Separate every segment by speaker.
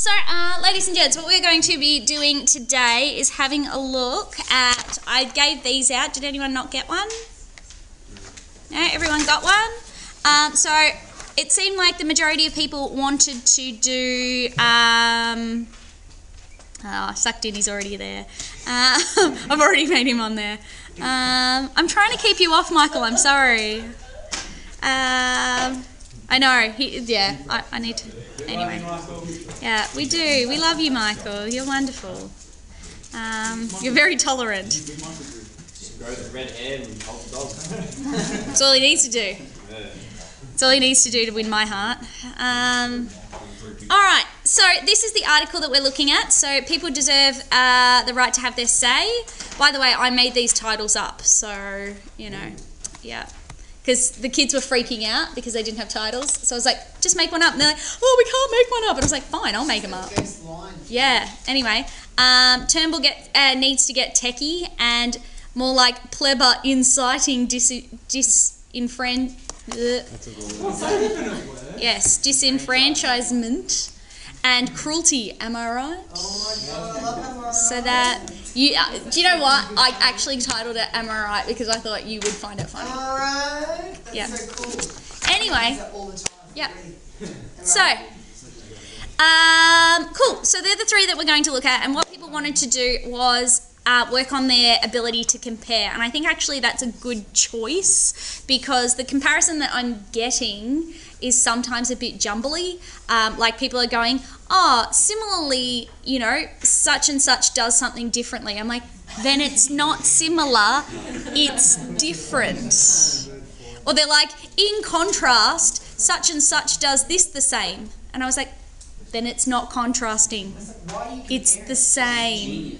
Speaker 1: So, ladies and gents, what we're going to be doing today is having a look at, I gave these out, did anyone not get one? No, everyone got one? So, it seemed like the majority of people wanted to do, sucked in, he's already there. I've already made him on there. I'm trying to keep you off, Michael, I'm sorry. I know, I need to, anyway. Yeah, we do, we love you, Michael, you're wonderful. You're very tolerant.
Speaker 2: Red hair and hold the dog.
Speaker 1: That's all he needs to do. That's all he needs to do to win my heart. Alright, so this is the article that we're looking at. So people deserve the right to have their say. By the way, I made these titles up, so, you know, yeah. Because the kids were freaking out because they didn't have titles. So I was like, just make one up. And they're like, oh, we can't make one up. And I was like, fine, I'll make them up. Yeah, anyway. Turnbull needs to get techie and more like pleber inciting disenfranchisement and cruelty. Am I right?
Speaker 3: Oh my God, I love Am I Right?
Speaker 1: So that... do you know what? I actually titled it Am I Right because I thought you would find it funny.
Speaker 3: Am I right? That's
Speaker 1: yeah.
Speaker 3: so cool.
Speaker 1: Anyway.
Speaker 3: All the time.
Speaker 1: Yeah.
Speaker 3: So.
Speaker 1: Cool. So they're the three that we're going to look at, and what people wanted to do was work on their ability to compare. And I think actually that's a good choice because the comparison that I'm getting is sometimes a bit jumbly. Like people are going, oh, similarly, you know, such and such does something differently. I'm like, then it's not similar, it's different. Or they're like, in contrast, such and such does this the same. And I was like, then it's not contrasting, it's the same.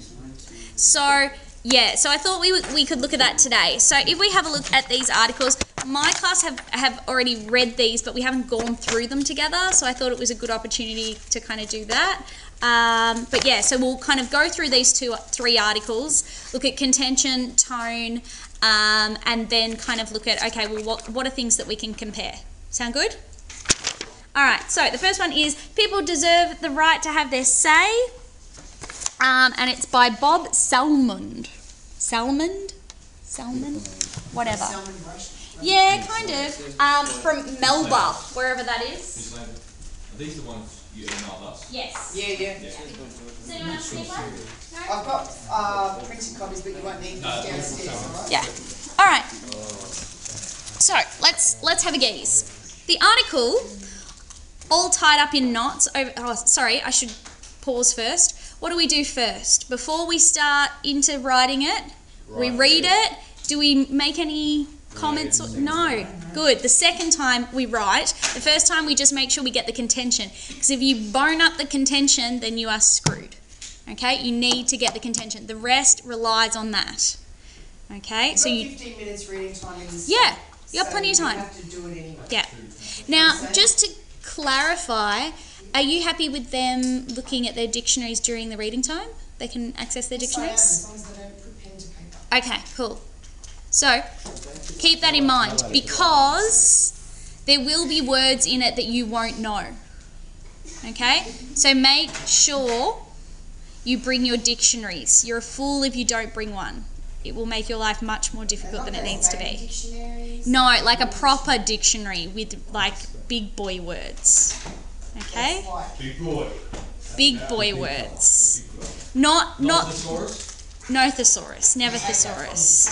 Speaker 1: So, yeah, so I thought we could look at that today. So if we have a look at these articles, my class have already read these, but we haven't gone through them together, so I thought it was a good opportunity to kind of do that. But yeah, so we'll kind of go through these three articles, look at contention, tone, and then kind of look at, okay, well, what are things that we can compare? Sound good? All right, so the first one is people deserve the right to have their say. And it's by Bob Salmond. Salmond? Whatever. Yeah, kind of. From Melba, wherever that is.
Speaker 4: Are these the ones you emailed us?
Speaker 1: Yes.
Speaker 3: Yeah.
Speaker 1: Does anyone else need one? No?
Speaker 3: I've got printed copies, but you won't need them downstairs, alright?
Speaker 1: Yeah. All right. So let's have a gaze. The article, all tied up in knots. Sorry, I should pause first. What do we do first? Before we start into writing it, we read it. Do we make any comments? No. Good. The second time we write. The first time we just make sure we get the contention. Because if you bone up the contention, then you are screwed. Okay? You need to get the contention. The rest relies on that. Okay? So you
Speaker 3: 15 minutes reading time in this.
Speaker 1: Yeah. You have plenty of time.
Speaker 3: You have to do it anyway.
Speaker 1: Yeah. Now, just to clarify, are you happy with them looking at their dictionaries during the reading time? They can access their dictionaries?
Speaker 3: As long as they don't put pen to paper.
Speaker 1: Okay, cool. So, keep that in mind because there will be words in it that you won't know. Okay? So make sure you bring your dictionaries. You're a fool if you don't bring one. It will make your life much more difficult than it needs to be. No, like a proper dictionary with like big boy words. Okay?
Speaker 4: Big boy.
Speaker 1: Big boy words. Not
Speaker 4: Thesaurus?
Speaker 1: no thesaurus, never thesaurus.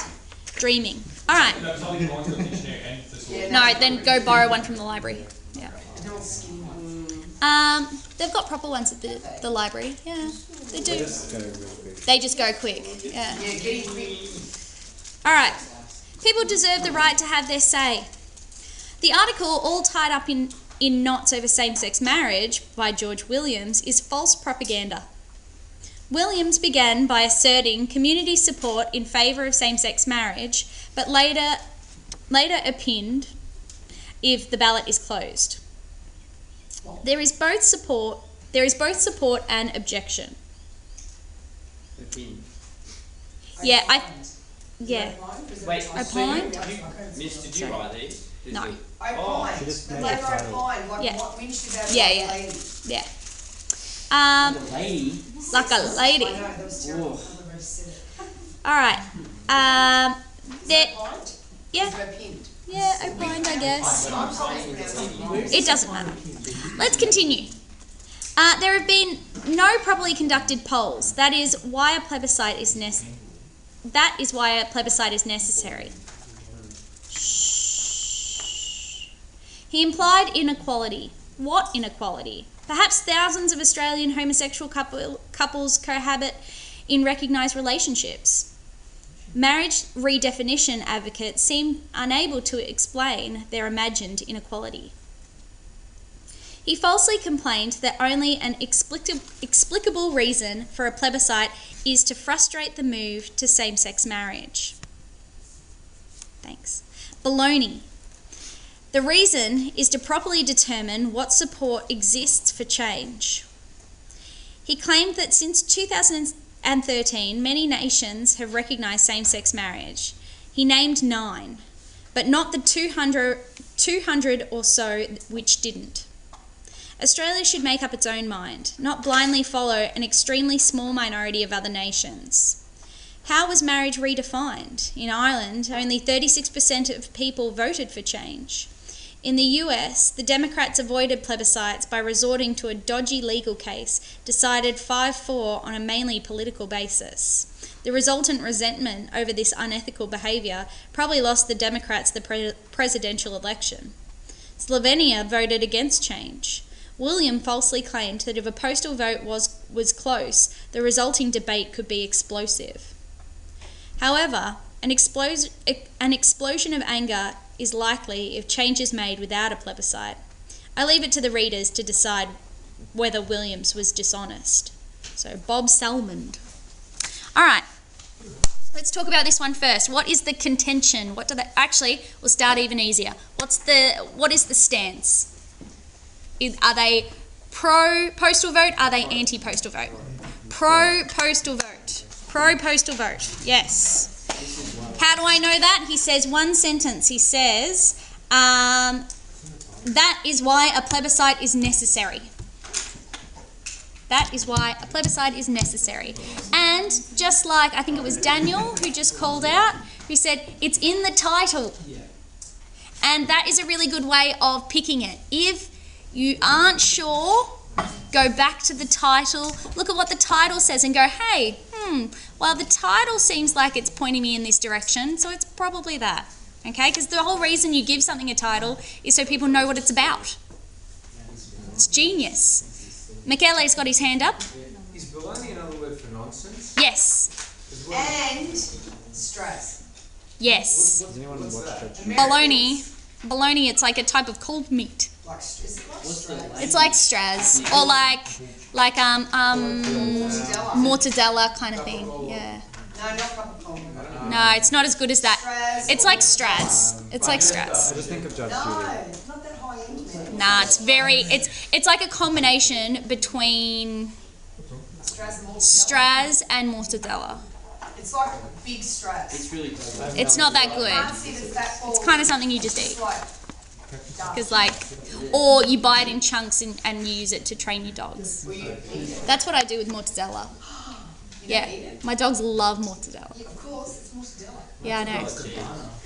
Speaker 1: Dreaming. All right.
Speaker 4: No, it's only going to the dictionary and thesaurus.
Speaker 1: No, then go borrow one from the library. Yeah. They've got proper ones at the library. Yeah, they do. They just go quick. Yeah. All right. People deserve the right to have their say. The article, all tied up in knots over same-sex marriage by George Williams, is false propaganda. Williams began by asserting community support in favour of same-sex marriage, but later opined if the ballot is closed. There is both support and objection. Yeah,
Speaker 2: Wait,
Speaker 1: opined?
Speaker 2: Miss, did you write these?
Speaker 1: No.
Speaker 3: Opined. They were opined.
Speaker 1: Yeah.
Speaker 3: What winch about
Speaker 1: Yeah.
Speaker 3: lady?
Speaker 1: Yeah.
Speaker 2: Lady.
Speaker 1: Like a lady.
Speaker 3: I know, that was terrible.
Speaker 2: Oh.
Speaker 3: I already said it.
Speaker 1: All right. There.
Speaker 3: Point?
Speaker 1: Yeah.
Speaker 3: Is there a pinned?
Speaker 1: Yeah, opined, I guess.
Speaker 3: I'm saying it's pronounced
Speaker 1: It doesn't matter. Let's continue. There have been no properly conducted polls. That is why a plebiscite is necessary. Shh. He implied inequality. What inequality? Perhaps thousands of Australian homosexual couples cohabit in recognised relationships. Marriage redefinition advocates seem unable to explain their imagined inequality. He falsely complained that only an explicable reason for a plebiscite is to frustrate the move to same-sex marriage. Thanks. Baloney. The reason is to properly determine what support exists for change. He claimed that since 2013, many nations have recognised same-sex marriage. He named 9, but not the 200 or so which didn't. Australia should make up its own mind, not blindly follow an extremely small minority of other nations. How was marriage redefined? In Ireland, only 36% of people voted for change. In the US, the Democrats avoided plebiscites by resorting to a dodgy legal case decided 5-4 on a mainly political basis. The resultant resentment over this unethical behaviour probably lost the Democrats the presidential election. Slovenia voted against change. William falsely claimed that if a postal vote was close, the resulting debate could be explosive. However, an explosion of anger is likely if change is made without a plebiscite. I leave it to the readers to decide whether Williams was dishonest. So, Bob Salmond. All right, let's talk about this one first. What is the contention? Actually, we'll start even easier. What is the stance? Are they pro-postal vote? Are they anti-postal vote? Pro-postal vote. Pro-postal vote, yes. How do I know that? He says one sentence. He says, that is why a plebiscite is necessary. That is why a plebiscite is necessary. And just like, I think it was Daniel who just called out, who said, it's in the title. And that is a really good way of picking it. If you aren't sure, go back to the title, look at what the title says and go, hey, well, the title seems like it's pointing me in this direction, so it's probably that, okay? Because the whole reason you give something a title is so people know what it's about. It's genius. Michele's got his hand up.
Speaker 5: Is baloney another word for nonsense?
Speaker 1: Is
Speaker 3: And stress.
Speaker 1: Yes.
Speaker 5: Does anyone watch that?
Speaker 1: Bologna, it's like a type of cold meat.
Speaker 3: Like stress.
Speaker 1: It's like Straz, or like mortadella kind of thing. Yeah.
Speaker 3: No, not proper.
Speaker 1: No, it's not as good as that. It's like Straz. It's like Straz.
Speaker 5: I just think of Judge
Speaker 3: No,
Speaker 5: Judy.
Speaker 3: it's not that high end, man.
Speaker 1: Nah, it's like a combination between Straz and mortadella.
Speaker 3: It's like big stress.
Speaker 2: It's really good.
Speaker 1: It's not that
Speaker 3: Can't
Speaker 1: good.
Speaker 3: see the fat ball.
Speaker 1: It's kind of something you just eat.
Speaker 3: It's like
Speaker 1: Because or you buy it in chunks and you use it to train your dogs.
Speaker 3: will you eat it?
Speaker 1: That's what I do with mortadella.
Speaker 3: You don't eat it?
Speaker 1: My dogs love mortadella.
Speaker 3: Yeah, of course, it's mortadella.
Speaker 1: Yeah, I know.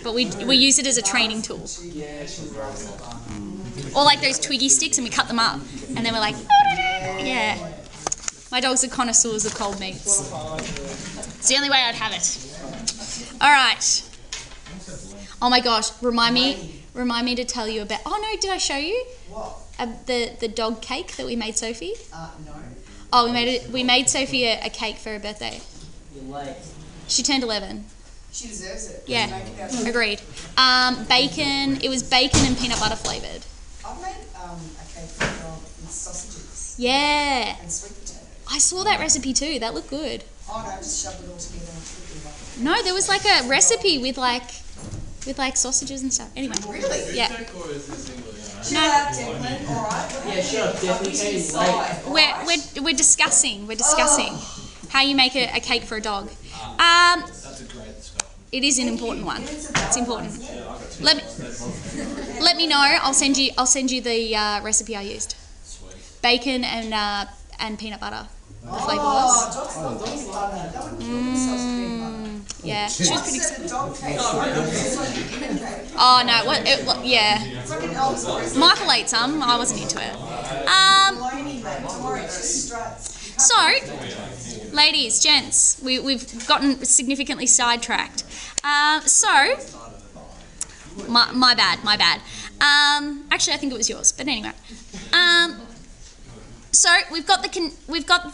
Speaker 1: But we use it as a training tool. Or like those Twiggy sticks and we cut them up. And then we're like, yeah. My dogs are connoisseurs of cold meats. It's the only way I'd have it. All right. Oh my gosh, remind me to tell you about, oh no, did I show you?
Speaker 3: What?
Speaker 1: The dog cake that we made Sophie?
Speaker 3: No.
Speaker 1: Oh, we made Sophie a cake for her birthday. She turned 11.
Speaker 3: She deserves it.
Speaker 1: Yeah,
Speaker 3: Make it out.
Speaker 1: agreed. Bacon, it was bacon and peanut butter flavoured.
Speaker 3: I've made a cake with sausages
Speaker 1: Yeah.
Speaker 3: and sweet potatoes.
Speaker 1: I saw that recipe too, that looked good.
Speaker 3: Oh no, just shoved it all together and cooked it like.
Speaker 1: No, there was like a recipe with like sausages and stuff. Anyway.
Speaker 3: Really?
Speaker 1: Yeah.
Speaker 3: Chill out, Declan. All right.
Speaker 2: Yeah, sure. Definitely
Speaker 1: We're discussing how you make a cake for a dog.
Speaker 4: That's a great discussion.
Speaker 1: It is an important one. It's important. Let me know. I'll send you the recipe I used.
Speaker 4: Sweet.
Speaker 1: Bacon and peanut butter. The
Speaker 3: Oh,
Speaker 1: flavour was.
Speaker 3: dogs love peanut butter. That would kill themselves with peanut butter.
Speaker 1: Yeah, she was
Speaker 3: Once
Speaker 1: pretty.
Speaker 3: said a dog cake. It's like a human cake.
Speaker 1: Oh no, yeah.
Speaker 3: It's like an Elvis presley.
Speaker 1: Michael ate some. I wasn't into it.
Speaker 3: Bologna, mate. Don't worry, it's just struts. You can't
Speaker 1: So, ladies, gents, we've gotten significantly sidetracked. My bad. Actually, I think it was yours, but anyway. So we've got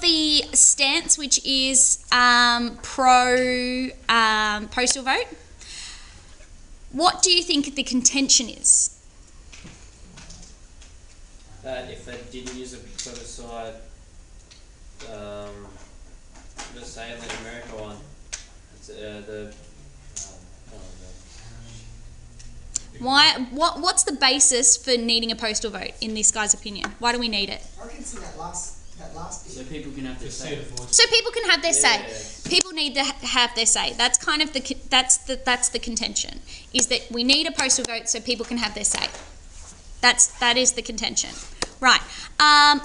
Speaker 1: the stance, which is pro postal vote. What do you think the contention is?
Speaker 2: That if they didn't use a plebiscite, let's say the America one, it's,
Speaker 1: What's the basis for needing a postal vote in this guy's opinion? Why do we need it?
Speaker 3: I can see that last bit.
Speaker 4: So people can have their say.
Speaker 1: So people can have their say.
Speaker 2: Yeah.
Speaker 1: People need to have their say. That's kind of that's the contention, is that we need a postal vote so people can have their say. That is the contention. Right.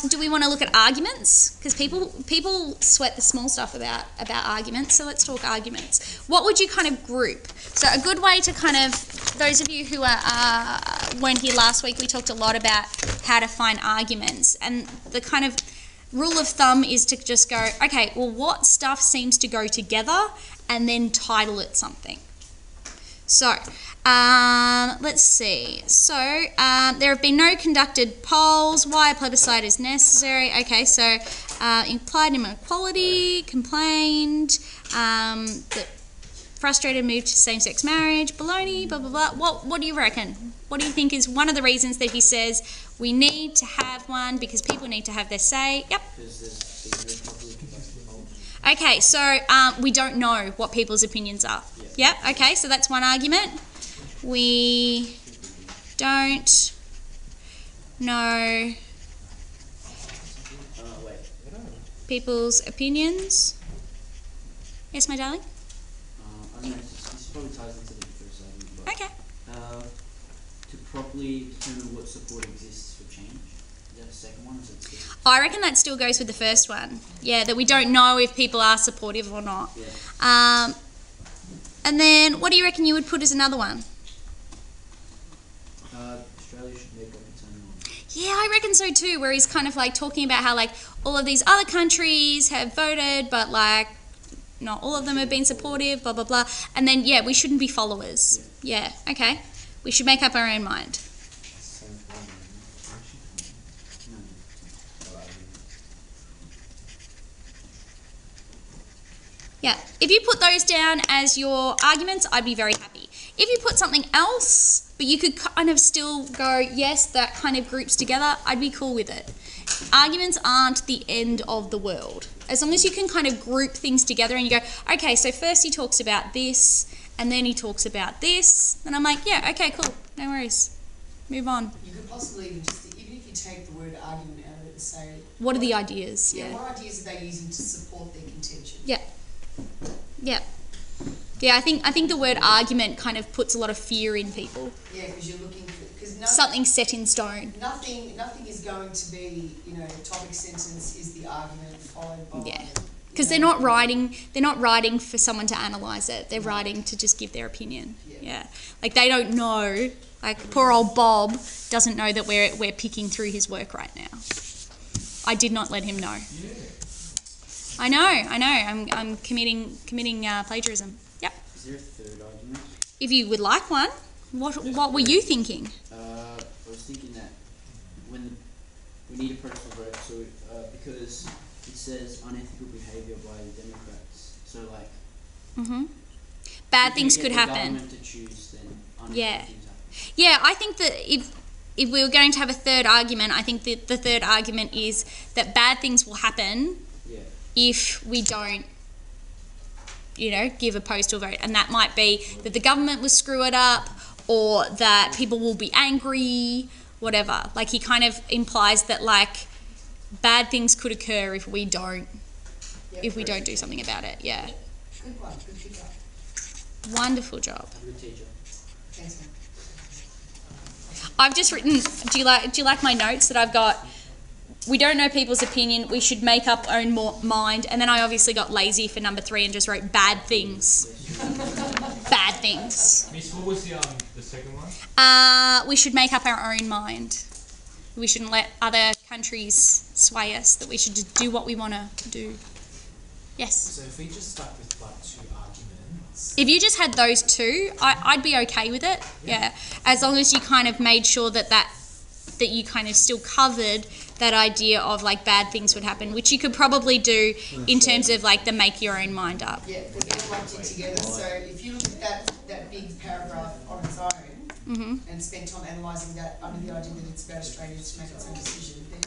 Speaker 1: Do we want to look at arguments? Because people sweat the small stuff about arguments. So let's talk arguments. What would you kind of group? So a good way to kind of, those of you who weren't here last week, we talked a lot about how to find arguments, and the kind of rule of thumb is to just go, okay, well, what stuff seems to go together, and then title it something. So, let's see. So, there have been no conducted polls. Why a plebiscite is necessary. Okay, so implied inequality, complained, that frustrated move to same-sex marriage, baloney, blah, blah, blah. What do you reckon? What do you think is one of the reasons that he says we need to have one because people need to have their say? Yep. Okay, so we don't know what people's opinions are. Yep, okay, so that's one argument. We don't know people's opinions. Yes, my darling?
Speaker 4: I don't know, this probably ties into the first argument, but
Speaker 1: Okay.
Speaker 4: to properly determine what support exists for change. Is that the second one? Or is it the second?
Speaker 1: I reckon that still goes with the first one. Yeah, that we don't know if people are supportive or not.
Speaker 4: Yeah.
Speaker 1: And then what do you reckon you would put as another one?
Speaker 4: Australia should make up its own law.
Speaker 1: Yeah, I reckon so too, where he's kind of like talking about how like all of these other countries have voted, but like not all of them have been supportive, blah, blah, blah. And then, yeah, we shouldn't be followers. Yeah, okay. We should make up our own mind. Yeah, if you put those down as your arguments, I'd be very happy. If you put something else, but you could kind of still go, yes, that kind of groups together, I'd be cool with it. Arguments aren't the end of the world. As long as you can kind of group things together and you go, okay, so first he talks about this, and then he talks about this, and I'm like, yeah, okay, cool, no worries. Move on.
Speaker 3: You could possibly even if you take the word argument out of it and say...
Speaker 1: What are the ideas?
Speaker 3: Yeah, what ideas are they using to support their contention?
Speaker 1: Yeah. Yeah. Yeah, I think the word argument kind of puts a lot of fear in people.
Speaker 3: Yeah, because you're looking for...
Speaker 1: Something set in stone.
Speaker 3: Nothing is going to be, topic sentence is the argument followed by...
Speaker 1: Yeah. Because they're not writing for someone to analyse it. They're writing to just give their opinion. Yeah. Like they don't know, like poor old Bob doesn't know that we're picking through his work right now. I did not let him know.
Speaker 5: Yeah.
Speaker 1: I know. I'm committing plagiarism. Yep.
Speaker 4: Is there a third argument?
Speaker 1: If you would like one, what were you thinking?
Speaker 4: I was thinking that we need a postal vote, so because it says unethical behaviour by the Democrats, so like.
Speaker 1: Bad
Speaker 4: if
Speaker 1: things
Speaker 4: we
Speaker 1: could
Speaker 4: get the
Speaker 1: happen.
Speaker 4: government to choose, then unethical
Speaker 1: Yeah.
Speaker 4: things happen.
Speaker 1: Yeah, I think that if we were going to have a third argument, I think that the third argument is that bad things will happen
Speaker 4: Yeah.
Speaker 1: if we don't, give a postal vote. And that might be that the government will screw it up or that people will be angry, whatever. Like he kind of implies that like bad things could occur if we don't do something about it. Yeah.
Speaker 3: Good one, good pick up.
Speaker 1: Wonderful job.
Speaker 4: I'm a good teacher.
Speaker 3: Thanks, man.
Speaker 1: I've just written, do you like my notes that I've got? we don't know people's opinion, we should make up our own mind, and then I obviously got lazy for number 3 and just wrote bad things. Bad things.
Speaker 6: Miss, what was the second one?
Speaker 1: We should make up our own mind. We shouldn't let other countries sway us, that we should just do what we want to do. Yes?
Speaker 7: So if we just stuck with like 2 arguments...
Speaker 1: If you just had those 2, I'd be okay with it, yeah. As long as you kind of made sure that you kind of still covered that idea of like bad things would happen, which you could probably do in terms of like the make your own mind up.
Speaker 3: Yeah, but they're lumped in together. So if you look at that big paragraph on its own and spend time analysing that under the idea that it's about Australia to make its own decision, then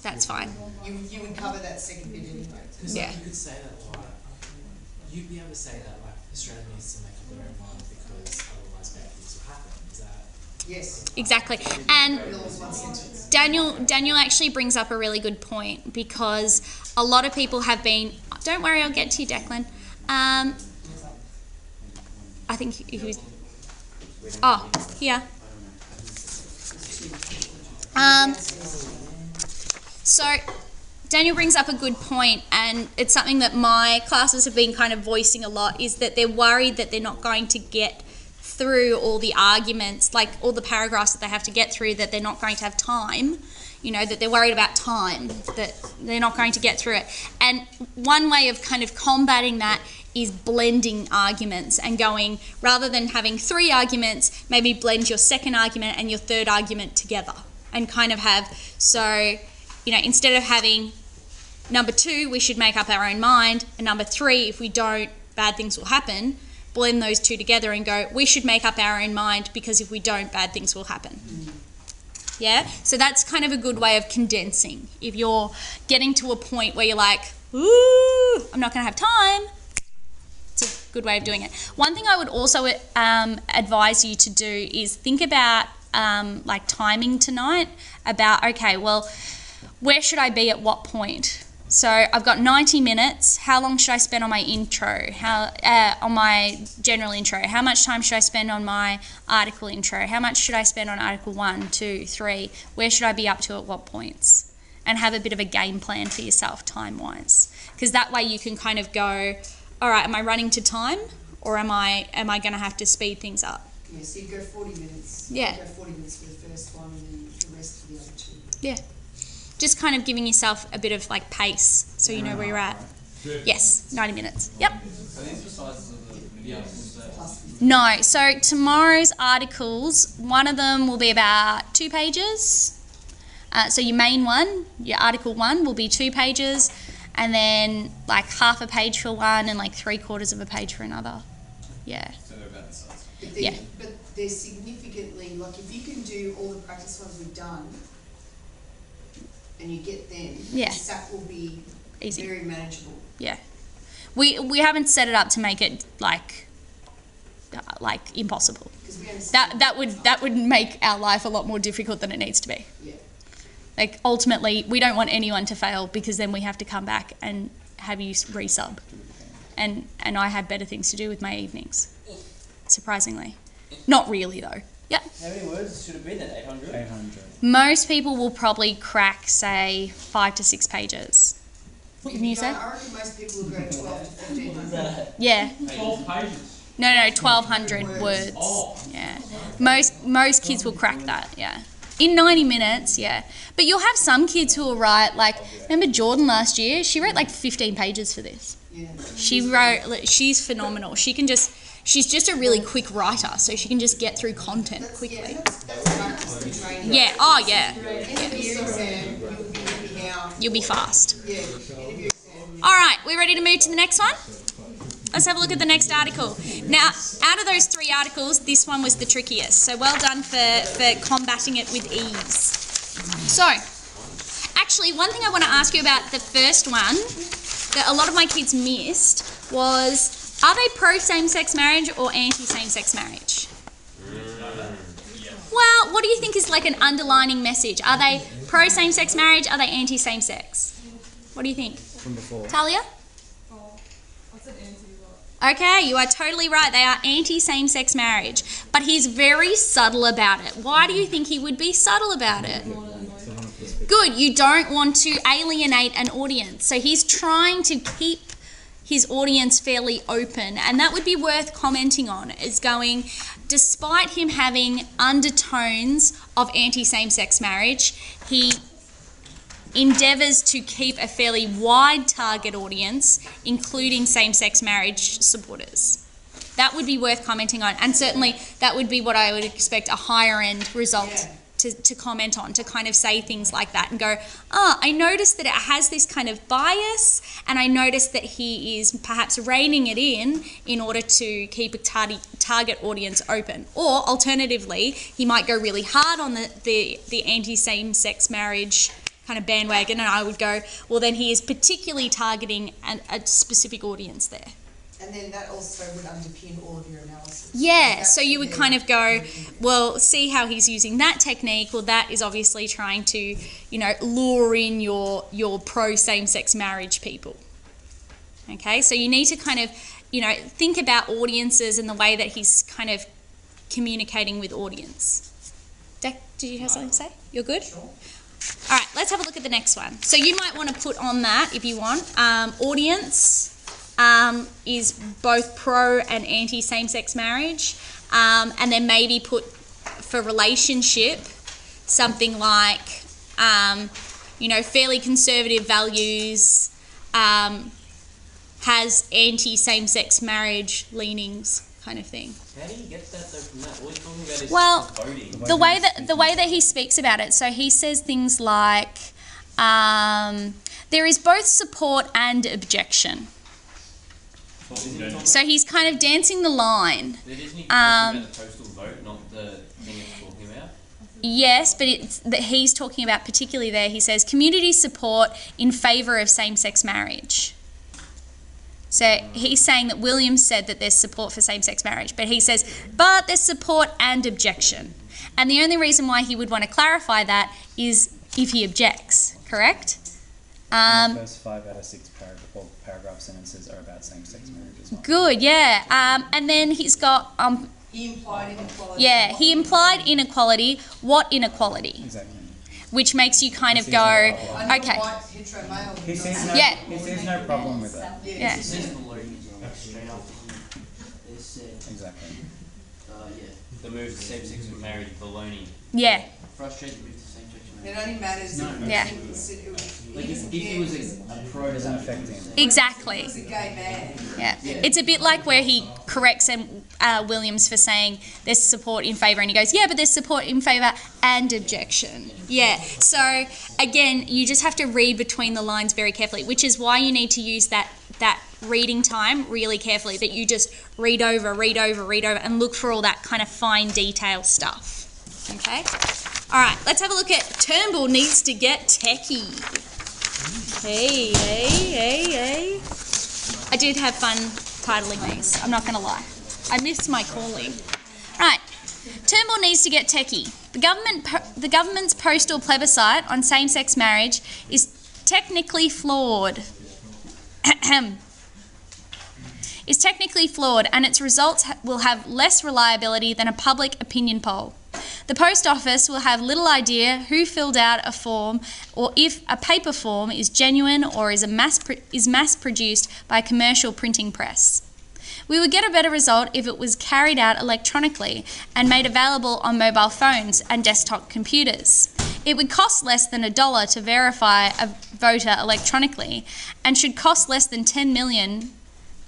Speaker 1: That's fine.
Speaker 3: you would cover that second bit anyway.
Speaker 7: Because
Speaker 1: Yeah.
Speaker 7: like, you could say that like, you'd be able to say that like Australia needs to make up their own mind because otherwise bad things will happen. Is that...
Speaker 3: Yes.
Speaker 1: Exactly. And
Speaker 3: Put it all in one sentence.
Speaker 1: Daniel actually brings up a really good point, because a lot of people have been, don't worry, I'll get to you, Declan. I think he was, here. So Daniel brings up a good point, and it's something that my classes have been kind of voicing a lot, is that they're worried that they're not going to get through all the arguments, like all the paragraphs that they have to get through, that they're not going to have time, that they're worried about time, that they're not going to get through it. And one way of kind of combating that is blending arguments and going, rather than having 3 arguments, maybe blend your second argument and your third argument together, and kind of have, so, instead of having number 2, we should make up our own mind, and number 3, if we don't, bad things will happen, blend those 2 together and go, we should make up our own mind, because if we don't, bad things will happen. Yeah? So that's kind of a good way of condensing. If you're getting to a point where you're like, ooh, I'm not going to have time, it's a good way of doing it. One thing I would also advise you to do is think about like timing tonight, about, okay, well, where should I be at what point? So I've got 90 minutes. How long should I spend on my intro? On my general intro? How much time should I spend on my article intro? How much should I spend on article 1, 2, 3? Where should I be up to at what points? And have a bit of a game plan for yourself time-wise. Because that way you can kind of go, all right, am I running to time, or am I going to have to speed things up?
Speaker 3: Yeah, so you go 40 minutes.
Speaker 1: Yeah.
Speaker 3: You go 40 minutes for the first one and then the rest for the other 2.
Speaker 1: Yeah. Just kind of giving yourself a bit of like pace, so you know where you're at. Yes, 90 minutes. Yep. No, so tomorrow's articles, one of them will be about 2 pages. So your main one, your article 1, will be 2 pages, and then like half a page for one and like 3/4 of a page for another. Yeah.
Speaker 3: But they're significantly, like if you can do all the practice ones we've done, and you get them,
Speaker 1: Yeah.
Speaker 3: the SAT will be
Speaker 1: Easy.
Speaker 3: very manageable.
Speaker 1: Yeah. We haven't set it up to make it like impossible.
Speaker 3: Because we only
Speaker 1: That would make our life a lot more difficult than it needs to be.
Speaker 3: Yeah.
Speaker 1: Like ultimately, we don't want anyone to fail, because then we have to come back and have you resub. And I have better things to do with my evenings, surprisingly. Not really though. Yeah.
Speaker 4: How many words should it be then? 800?
Speaker 5: 800.
Speaker 1: Most people will probably crack, say, 5 to 6 pages. What did you say?
Speaker 3: I reckon most people will go 12 to 1500.
Speaker 1: Yeah.
Speaker 6: 12 pages.
Speaker 1: No, 1,200 words.
Speaker 6: Oh.
Speaker 1: Yeah. Most kids will crack that, yeah. In 90 minutes, yeah. But you'll have some kids who will write, like, remember Jordan last year? She wrote like 15 pages for this.
Speaker 3: Yeah.
Speaker 1: She's phenomenal. She's just a really quick writer, so she can just get through content
Speaker 3: Yeah,
Speaker 1: quickly.
Speaker 3: that's practice and training.
Speaker 1: Yeah, oh yeah.
Speaker 3: Interview exam, you'll be looking out.
Speaker 1: You'll be fast.
Speaker 3: Yeah, interview exam.
Speaker 1: All right, we ready to move to the next one? Let's have a look at the next article. Now, out of those 3 articles, this one was the trickiest. So well done for combating it with ease. So, actually, one thing I want to ask you about the first one that a lot of my kids missed was, are they pro same-sex marriage or anti same-sex marriage? Well, what do you think is like an underlining message? Are they pro same-sex marriage? Are they anti same-sex? What do you think?
Speaker 5: From before.
Speaker 1: Talia? Okay, you are totally right. They are anti same-sex marriage. But he's very subtle about it. Why do you think he would be subtle about it? Good, you don't want to alienate an audience. So he's trying to keep his audience fairly open, and that would be worth commenting on, is going, despite him having undertones of anti-same-sex marriage, he endeavours to keep a fairly wide target audience, including same-sex marriage supporters. That would be worth commenting on, and certainly that would be what I would expect a higher end result to comment on, to kind of say things like that and go, I noticed that it has this kind of bias, and I noticed that he is perhaps reining it in order to keep a target audience open. Or alternatively, he might go really hard on the anti-same-sex marriage kind of bandwagon, and I would go, well, then he is particularly targeting a specific audience there.
Speaker 3: And then that also would underpin all of your analysis.
Speaker 1: Yeah, so you would kind of go, well, see how he's using that technique. Well, that is obviously trying to, you know, lure in your pro same-sex marriage people. Okay, so you need to kind of, you know, think about audiences and the way that he's kind of communicating with audience. Dec, did you have something to say? You're good?
Speaker 3: Sure.
Speaker 1: All right, let's have a look at the next one. So you might want to put on that, if you want, audience is both pro and anti same-sex marriage, and then maybe put for relationship something like, you know, fairly conservative values, has anti same-sex marriage leanings, kind of thing.
Speaker 2: How do you get that though from that? All you're talking about is
Speaker 1: Well,
Speaker 2: voting.
Speaker 1: the way that he speaks about it, so he says things like, there is both support and objection. So he's kind of dancing the line.
Speaker 2: But isn't he talking about the postal vote, not the thing it's talking about?
Speaker 1: Yes, but it's that he's talking about particularly there. He says community support in favour of same-sex marriage. So he's saying that Williams said that there's support for same-sex marriage, but he says, but there's support and objection. And the only reason why he would want to clarify that is if he objects, correct?
Speaker 8: The first 5 out of 6 paragraph sentences are about same-sex marriage as well.
Speaker 1: Good, yeah. And then he's got...
Speaker 3: He implied inequality.
Speaker 1: yeah, he implied inequality. What inequality?
Speaker 8: Exactly.
Speaker 1: Which makes you kind of go,
Speaker 3: Another
Speaker 1: okay.
Speaker 3: white hetero male
Speaker 8: He
Speaker 3: does
Speaker 8: sees
Speaker 3: that.
Speaker 8: no, he sees no problem with it.
Speaker 1: Yeah.
Speaker 4: It says baloney as well, straight after they said,
Speaker 8: Exactly.
Speaker 2: The move to same-sex marriage, baloney.
Speaker 1: Yeah,
Speaker 4: frustrated move to same-sex
Speaker 3: It
Speaker 4: marriage.
Speaker 3: only matters
Speaker 4: No.
Speaker 3: if
Speaker 1: Yeah.
Speaker 4: Like if he was a pro,
Speaker 8: It doesn't affect him.
Speaker 1: exactly.
Speaker 3: he was a gay man.
Speaker 1: Yeah. It's a bit like where he corrects Williams for saying there's support in favour, and he goes, yeah, but there's support in favour and objection. Yeah. So, again, you just have to read between the lines very carefully, which is why you need to use that reading time really carefully, that you just read over, and look for all that kind of fine detail stuff. Okay? All right, let's have a look at Turnbull needs to get techie. Hey. I did have fun titling these, I'm not going to lie. I missed my calling. Right, Turnbull needs to get techie. The government's postal plebiscite on same-sex marriage is technically flawed. Is technically flawed, and its results will have less reliability than a public opinion poll. The post office will have little idea who filled out a form, or if a paper form is genuine or is mass-produced by a commercial printing press. We would get a better result if it was carried out electronically and made available on mobile phones and desktop computers. It would cost less than $1 to verify a voter electronically, and should cost less than $10 million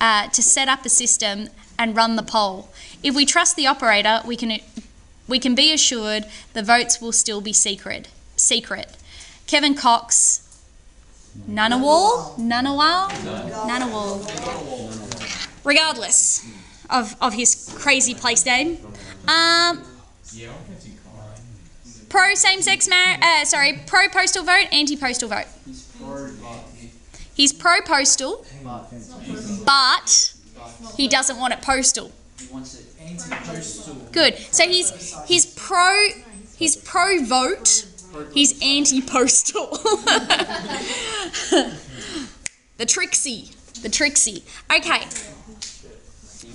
Speaker 1: to set up a system and run the poll. If we trust the operator, we can be assured the votes will still be secret. Kevin Cox, Nanawal. Regardless of his crazy place name. Pro same-sex marriage, pro postal vote, anti-postal vote. He's pro postal, but he doesn't want it postal.
Speaker 4: He wants it
Speaker 7: Anti-postal.
Speaker 1: Good. So he's pro vote. He's anti-postal. The Trixie. Okay.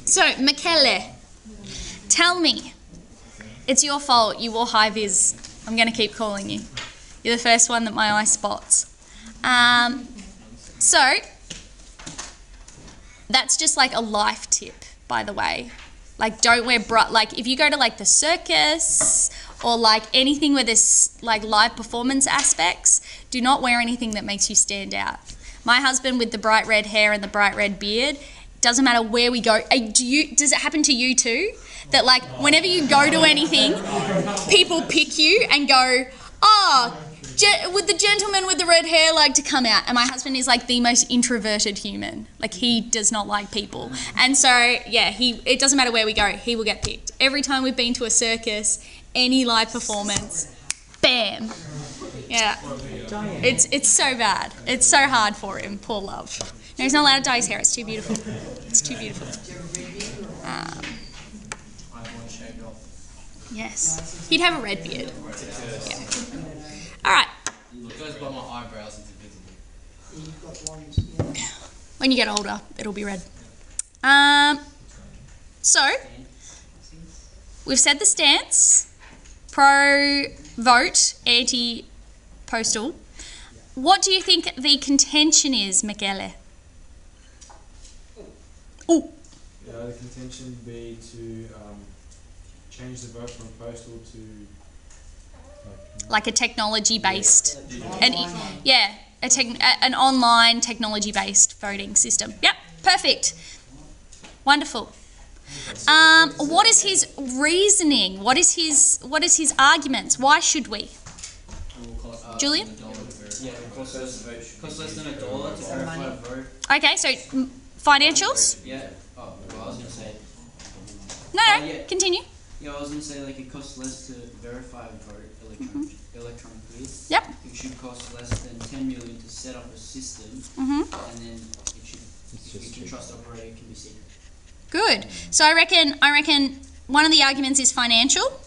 Speaker 1: So Michele, tell me. It's your fault. You wore high vis. I'm going to keep calling you. You're the first one that my eye spots. So, that's just like a life tip, by the way. Like, don't wear like, if you go to like the circus or like anything where there's like live performance aspects, do not wear anything that makes you stand out. My husband with the bright red hair and the bright red beard, doesn't matter where we go. Does it happen to you too? That like whenever you go to anything, people pick you and go, oh, would the gentleman with the red hair like to come out? And my husband is like the most introverted human. Like, he does not like people. And so, yeah, it doesn't matter where we go, he will get picked. Every time we've been to a circus, any live performance, bam. Yeah. It's so bad. It's so hard for him, poor love. No, he's not allowed to dye his hair. It's too beautiful. It's too beautiful. Yes. He'd have a red beard. Yeah. All right.
Speaker 2: It goes by my eyebrows, it's invisible.
Speaker 3: You've got blonde, yeah.
Speaker 1: When you get older, it'll be red. So, we've said the stance. Pro vote, anti postal. What do you think the contention is, Michele? Oh.
Speaker 5: Yeah, the contention would be to change the vote from postal to
Speaker 1: Like a technology-based, an online technology-based voting system. Yep, perfect. Wonderful. What is his reasoning? What is his arguments? Why should we? Julian?
Speaker 4: Yeah, it costs less than $1 to verify a vote.
Speaker 1: Okay, so financials?
Speaker 4: Yeah. Oh, well, I was going to say.
Speaker 1: No,
Speaker 4: yeah.
Speaker 1: Continue.
Speaker 4: Yeah, I was going to say, like, it costs less to verify a vote electronically.
Speaker 1: Yep.
Speaker 4: It should cost less than $10 million to set up a system, and then it should trust operator can be secret.
Speaker 1: Good. So I reckon one of the arguments is financial.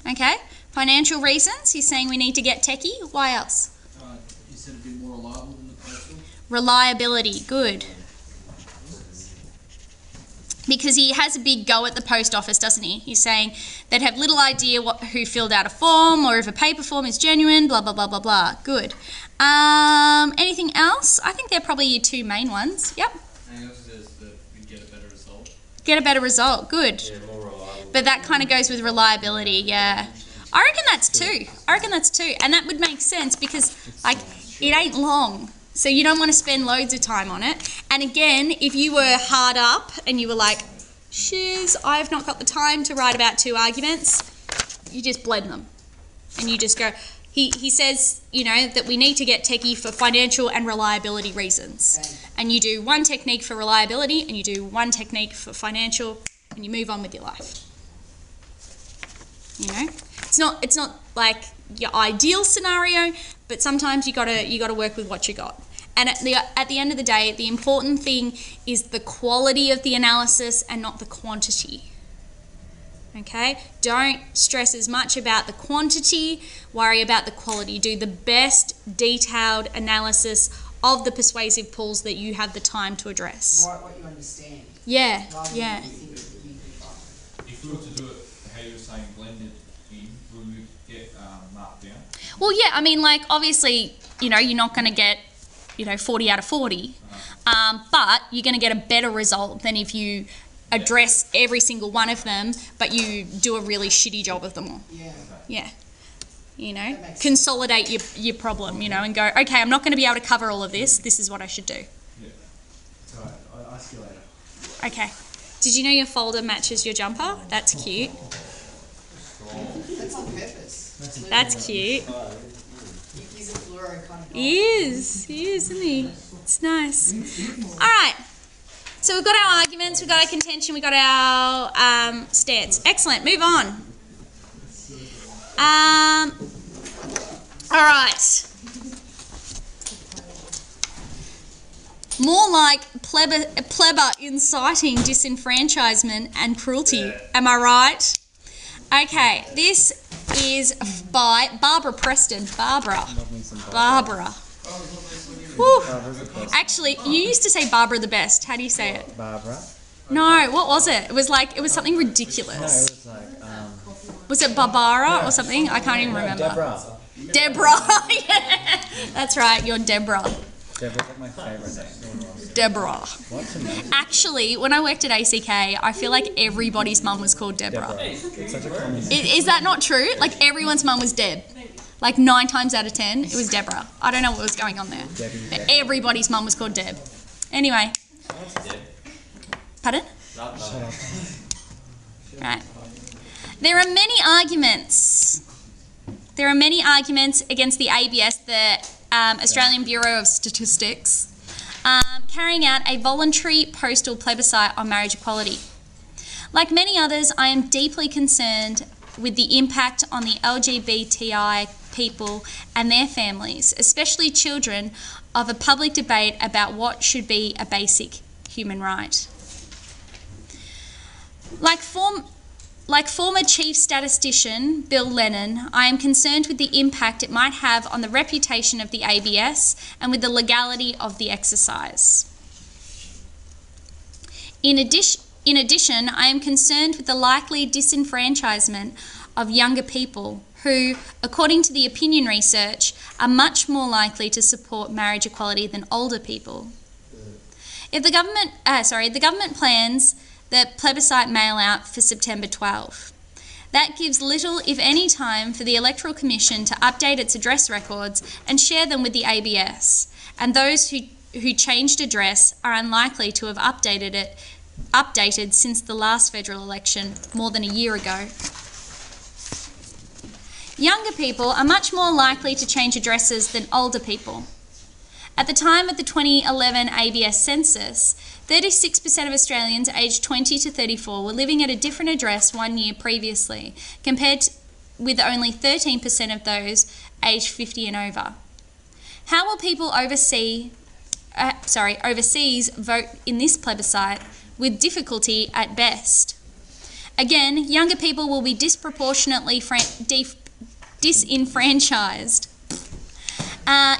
Speaker 1: Okay. Financial reasons. He's saying we need to get techie. Why else?
Speaker 6: He said it'd be more reliable than the postal.
Speaker 1: Reliability. Good. Because he has a big go at the post office, doesn't he? He's saying they'd have little idea who filled out a form or if a paper form is genuine, blah, blah, blah, blah, blah. Good. Anything else? I think they're probably your two main ones. Yep.
Speaker 2: And he also says that we get a better result.
Speaker 1: Get a better result. Good.
Speaker 2: Yeah, more reliable.
Speaker 1: But that kind of goes with reliability, yeah. I reckon that's two. And that would make sense because, like, it ain't long. So you don't want to spend loads of time on it. And again, if you were hard up and you were like, shiz, I've not got the time to write about two arguments, you just blend them. And you just go, he says, you know, that we need to get techie for financial and reliability reasons. And you do one technique for reliability and you do one technique for financial and you move on with your life. You know? It's not like your ideal scenario, but sometimes you gotta work with what you got. And at the end of the day, the important thing is the quality of the analysis and not the quantity. Okay? Don't stress as much about the quantity, worry about the quality. Do the best detailed analysis of the persuasive pools that you have the time to address.
Speaker 3: Write what you understand.
Speaker 1: Yeah,
Speaker 3: rather
Speaker 1: yeah.
Speaker 3: than what you think you can find.
Speaker 6: If we were to do it how you were saying, blended in, would we get marked down?
Speaker 1: Well, yeah, I mean, like, obviously, you know, you're not going to get, 40 out of 40, but you're going to get a better result than if you address every single one of them, but you do a really shitty job of them all.
Speaker 3: Yeah.
Speaker 1: Yeah. Consolidate your problem, and go, okay, I'm not going to be able to cover all of this. This is what I should do.
Speaker 5: Yeah. It's alright, I'll ask you later.
Speaker 1: Okay. Did you know your folder matches your jumper? That's cute.
Speaker 3: That's on purpose.
Speaker 1: That's cute.
Speaker 3: He's a fluoro kind of guy.
Speaker 1: He is, isn't he? It's nice. All right. So we've got our arguments, we've got our contention, we've got our stance. Excellent. Move on. All right. More like plebber inciting disenfranchisement and cruelty. Yeah. Am I right? Okay, this is by Barbara Preston. Barbara. Woo. Actually, you used to say Barbara the best. How do you say it?
Speaker 8: Barbara?
Speaker 1: No, what was it? It was something ridiculous.
Speaker 8: No, it was like,
Speaker 1: Was it Barbara or something? I can't even remember. Deborah. Yeah, that's right. You're Deborah.
Speaker 8: Deborah's like my favourite name.
Speaker 1: Deborah.
Speaker 8: What's her name?
Speaker 1: Actually, when I worked at ACK, I feel like everybody's mum was called Deborah.
Speaker 8: It's such a common name.
Speaker 1: Is that not true? Like everyone's mum was Deb. Like 9 times out of 10, it was Deborah. I don't know what was going on there. But everybody's mum was called Deb. Anyway. Pardon? Right. There are many arguments. There are many arguments against the ABS, the Australian Bureau of Statistics, carrying out a voluntary postal plebiscite on marriage equality. Like many others, I am deeply concerned with the impact on the LGBTI people and their families, especially children, of a public debate about what should be a basic human right. Like former chief statistician Bill Lennon, I am concerned with the impact it might have on the reputation of the ABS and with the legality of the exercise. In addition, I am concerned with the likely disenfranchisement of younger people who, according to the opinion research, are much more likely to support marriage equality than older people. If the government plans the plebiscite mail out for September 12. That gives little, if any, time for the Electoral Commission to update its address records and share them with the ABS, and those who changed address are unlikely to have updated since the last federal election more than a year ago. Younger people are much more likely to change addresses than older people. At the time of the 2011 ABS census, 36% of Australians aged 20 to 34 were living at a different address 1 year previously, compared with only 13% of those aged 50 and over. How will people overseas vote in this plebiscite? With difficulty at best. Again, younger people will be disproportionately disenfranchised.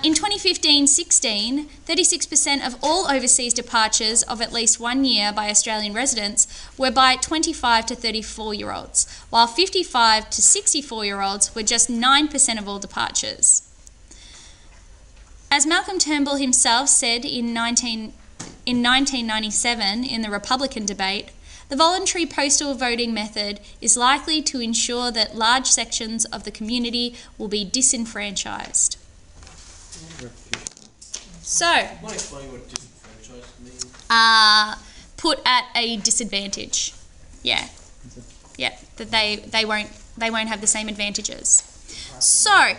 Speaker 1: In 2015-16, 36% of all overseas departures of at least 1 year by Australian residents were by 25 to 34-year-olds, while 55 to 64-year-olds were just 9% of all departures. As Malcolm Turnbull himself said in 1997 in the Republican debate, the voluntary postal voting method is likely to ensure that large sections of the community will be disenfranchised. So,
Speaker 2: Might explain what disenfranchised means.
Speaker 1: put at a disadvantage. Yeah, that they won't have the same advantages. So,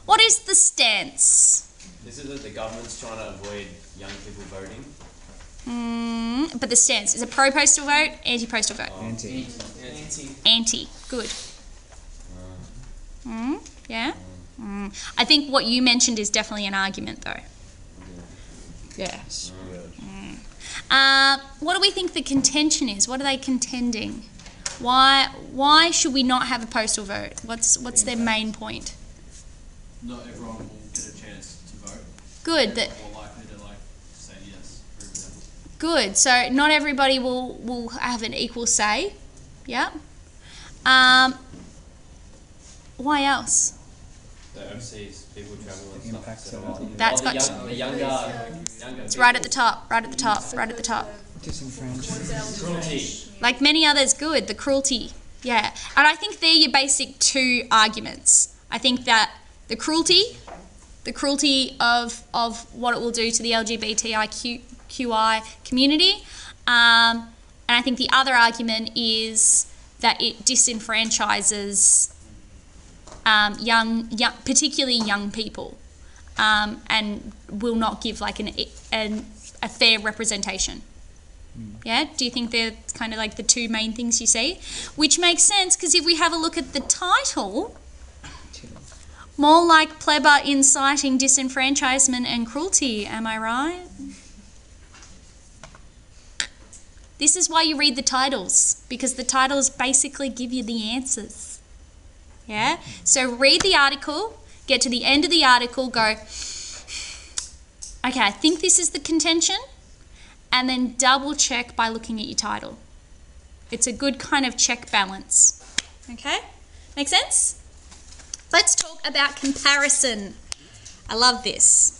Speaker 1: what is the stance?
Speaker 2: Is it that the government's trying to avoid young people voting?
Speaker 1: But the stance is a pro-postal vote, anti-postal vote.
Speaker 8: Anti.
Speaker 1: Anti. Good. Yeah. I think what you mentioned is definitely an argument, though. Yeah. What do we think the contention is? What are they contending? Why should we not have a postal vote? What's their main point?
Speaker 6: Not everyone will get a chance to vote.
Speaker 1: Good.
Speaker 6: They're more likely to say yes, for example.
Speaker 1: Good. So not everybody will have an equal say. Yeah. Why else?
Speaker 2: The overseas people travel and
Speaker 8: Impacts
Speaker 2: stuff.
Speaker 8: a lot.
Speaker 1: That's
Speaker 2: the
Speaker 1: got
Speaker 2: younger
Speaker 1: it's right at the top. Right at the top. Right at the top.
Speaker 8: Disenfranchised.
Speaker 2: cruelty.
Speaker 1: Like many others, good. The cruelty. Yeah. And I think they're your basic two arguments. I think that the cruelty of what it will do to the LGBTIQI community, and I think the other argument is that it disenfranchises young, particularly young people, and will not give like a fair representation. Yeah, do you think they're kind of like the two main things you see? Which makes sense because if we have a look at the title, more like plebber inciting disenfranchisement and cruelty, am I right? This is why you read the titles, because the titles basically give you the answers. Yeah? So read the article, get to the end of the article, go, okay, I think this is the contention, and then double check by looking at your title. It's a good kind of check balance. Okay? Make sense? Let's talk about comparison. I love this.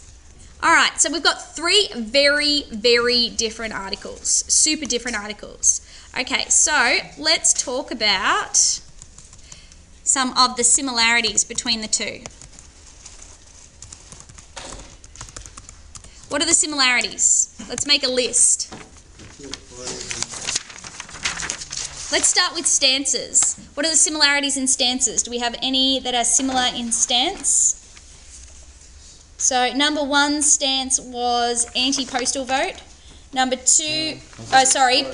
Speaker 1: All right, so we've got 3 very, very different articles, super different articles. Okay, so let's talk about some of the similarities between the two. What are the similarities? Let's make a list. Let's start with stances. What are the similarities in stances? Do we have any that are similar in stance? So number 1 stance was anti-postal vote. Number 2,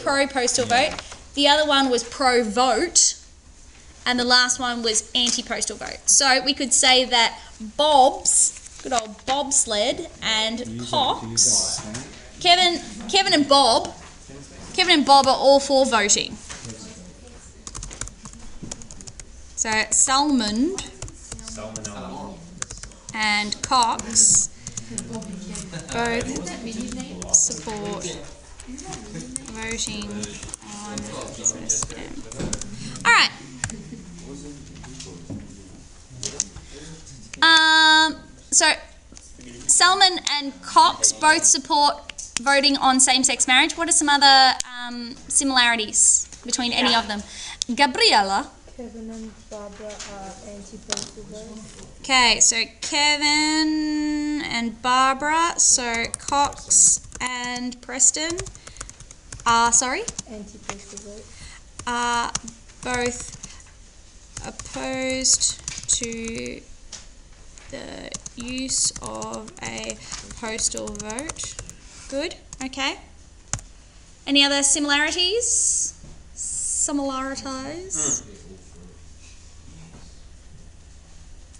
Speaker 1: pro-postal vote. The other one was pro-vote. And the last one was anti-postal vote. So we could say that Bob's, good old bobsled, and Cox, Kevin and Bob are all for voting. So Salmond and Cox both support voting on system. All right. So Salmon and Cox both support voting on same-sex marriage. What are some other similarities between any of them? Gabriella.
Speaker 9: Kevin and Barbara are anti-postal vote.
Speaker 1: Okay, so Kevin and Barbara, so Cox and Preston are,
Speaker 9: Anti-postal vote.
Speaker 1: are both opposed to the use of a postal vote. Good, okay. Any other similarities?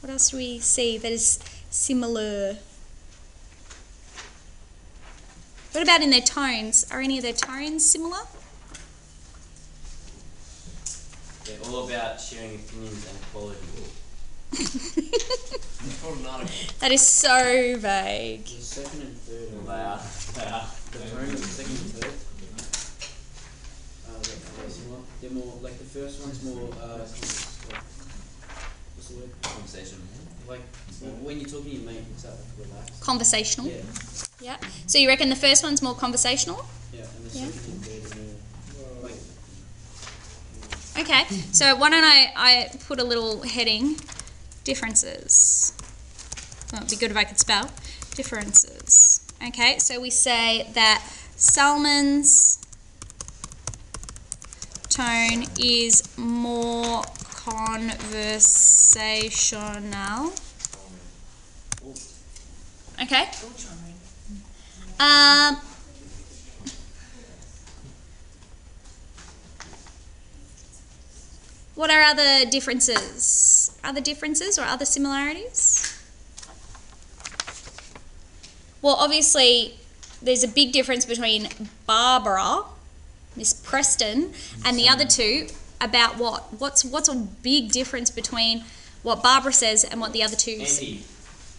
Speaker 1: What else do we see that is similar? What about in their tones? Are any of their tones similar?
Speaker 2: They're all about sharing opinions and equality.
Speaker 1: That is so vague.
Speaker 4: The second and third
Speaker 2: They are.
Speaker 4: the tone of the second and third. They're more like the first one's more what's the word?
Speaker 2: Conversation.
Speaker 4: Like when you're talking to your mate, it's like relaxed.
Speaker 1: Conversational.
Speaker 4: Yeah.
Speaker 1: Yeah. So you reckon the first one's more conversational?
Speaker 4: Yeah, and the second and third are more like
Speaker 1: Okay. So why don't I put a little heading? Differences. Well, it'd be good if I could spell. Differences. Okay. So we say that Salmon's tone is more conversational. Okay. What are other differences? Other differences or other similarities? Well, obviously, there's a big difference between Barbara, Miss Preston, and the other two about what? What's a big difference between what Barbara says and what the other two say?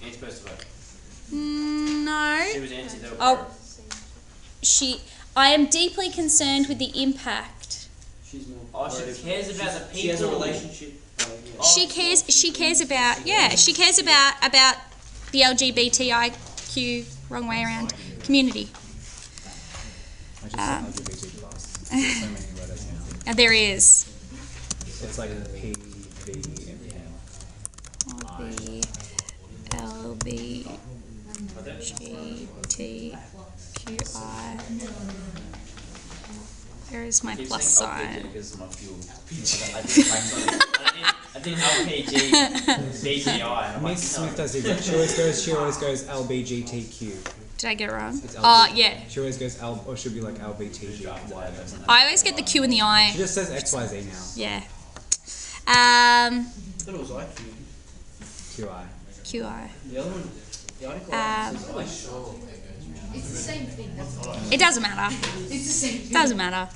Speaker 2: Anti-postal vote.
Speaker 1: No.
Speaker 2: She was anti, they were
Speaker 1: Oh.
Speaker 2: pro.
Speaker 1: I am deeply concerned with the impact.
Speaker 4: she's more.
Speaker 2: Oh, she cares about the people.
Speaker 4: She has a relationship.
Speaker 1: She cares about the LGBTIQ wrong way around community.
Speaker 8: I just said LGBT plus. There's so many letters now.
Speaker 1: And there is.
Speaker 8: It's like P, V, and
Speaker 1: LBGTQI. Where is my plus sign?
Speaker 2: Because of my fuel. I did LPG, BGI. And
Speaker 8: Miss Smith does it. She always goes LBGTQ.
Speaker 1: Did I get it wrong?
Speaker 8: It's
Speaker 1: Oh, yeah.
Speaker 8: She always goes L, or should be like LBTG.
Speaker 1: I always get the Q and the I.
Speaker 8: She just says XYZ now.
Speaker 1: Yeah.
Speaker 4: I thought it was IQ.
Speaker 8: QI.
Speaker 1: QI.
Speaker 4: The other one, the article says
Speaker 3: It's the same thing, that's all.
Speaker 1: It doesn't matter.
Speaker 3: It's the same thing.
Speaker 1: Doesn't matter.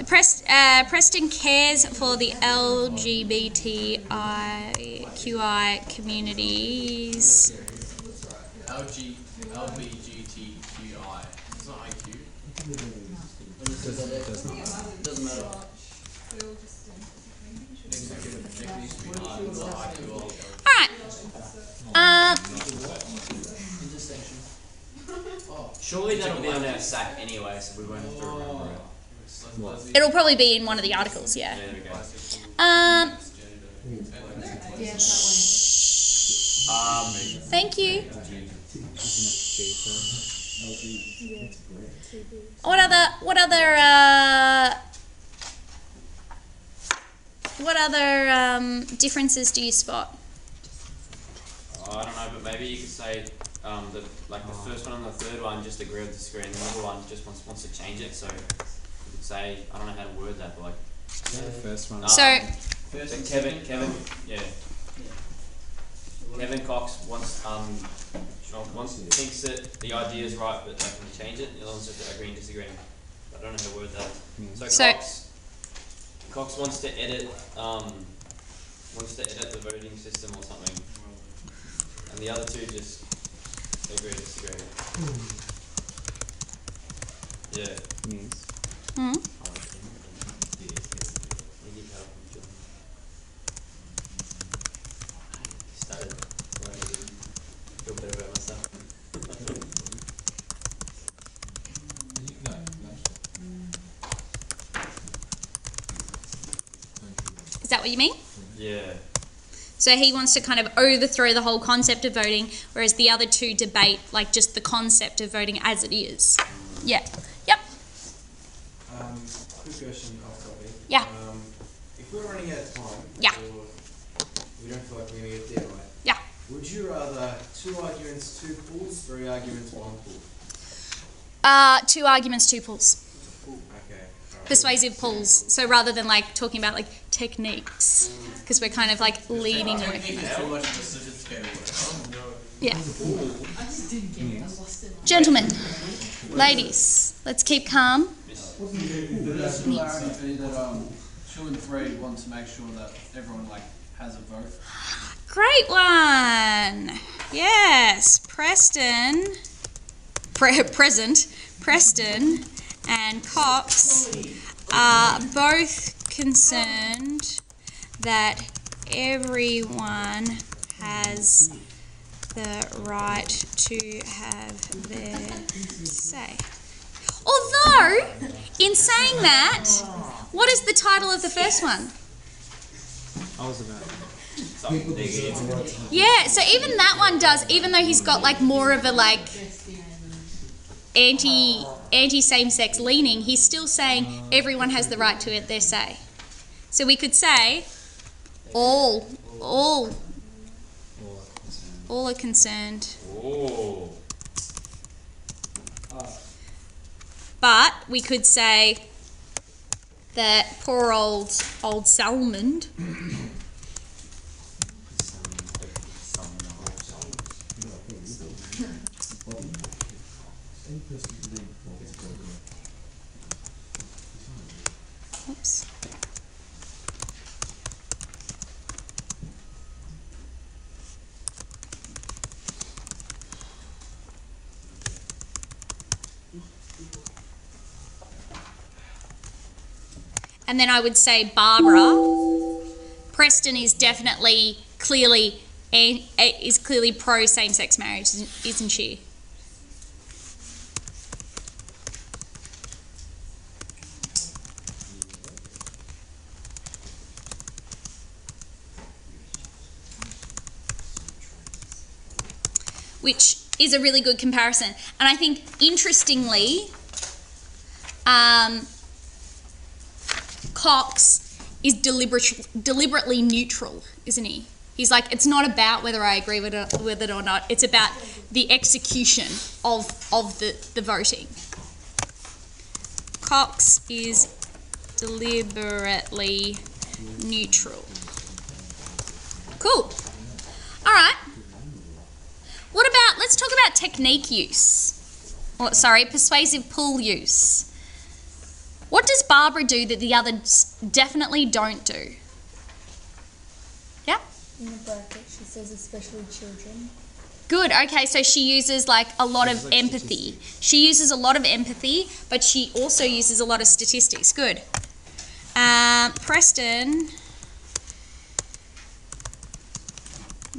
Speaker 1: Preston cares for the LGBTIQI communities.
Speaker 6: LBGTQI. It's not IQ.
Speaker 8: Does not.
Speaker 4: doesn't matter.
Speaker 1: Alright.
Speaker 2: Surely that'll be on our sack anyway, so we won't have to remember it.
Speaker 1: It'll probably be in one of the articles, yeah.
Speaker 2: There we go.
Speaker 1: Thank you. What other differences do you spot?
Speaker 2: Oh, I don't know, but maybe you could say the first one and the third one just agree or disagree, and the other one just wants to change it. So you could say, I don't know how to word that, but like
Speaker 8: The first one.
Speaker 1: So
Speaker 2: Kevin, yeah. Kevin Cox thinks that the idea is right, but they can change it. The other one's just agreeing, disagreeing. I don't know how to word that. So Cox wants to edit the voting system or something, and the other two just agree, disagree. Yeah.
Speaker 8: Yes.
Speaker 1: Hmm?
Speaker 2: Started feel better about myself.
Speaker 1: Is that what you mean?
Speaker 2: Yeah.
Speaker 1: So he wants to kind of overthrow the whole concept of voting, whereas the other two debate like just the concept of voting as it is. Yeah. Yep.
Speaker 5: Quick question off topic.
Speaker 1: Yeah.
Speaker 5: If we're running out of time,
Speaker 1: Yeah.
Speaker 5: or we don't feel like we're going to get there, right?
Speaker 1: Yeah.
Speaker 5: Would you rather 2 arguments, 2 pools, 3 arguments, 1 pool?
Speaker 1: 2 arguments, 2 pools.
Speaker 5: Okay. Alright.
Speaker 1: Persuasive pools. So rather than like talking about like techniques, because we're kind of like leaning away from that. Yeah. Gentlemen, ladies, let's keep calm.
Speaker 10: The similarity be that 2 and 3 want to make sure that everyone like has a vote.
Speaker 1: Great one. Yes, Preston. Present. Preston and Cox are both concerned that everyone has the right to have their say. Although, in saying that, what is the title of the first one?
Speaker 8: I was about.
Speaker 2: Something negative.
Speaker 1: Yeah, so even that one does, even though he's got like more of a like anti same-sex leaning, he's still saying everyone has the right to their say. So we could say all are concerned.
Speaker 2: Oh.
Speaker 1: But we could say that poor old Salmond oops. And then I would say Barbara. Preston is definitely clearly pro same-sex marriage, isn't she? Which is a really good comparison. And I think, interestingly, Cox is deliberately neutral, isn't he? He's like, it's not about whether I agree with it or not. It's about the execution of the voting. Cox is deliberately neutral. Cool. All right. What about, let's talk about technique use. Persuasive pool use. What does Barbara do that the others definitely don't do? Yeah?
Speaker 9: In the bracket, she says especially children.
Speaker 1: Good, okay, so she uses like a lot of empathy. She uses a lot of empathy, but she also uses a lot of statistics. Good. Preston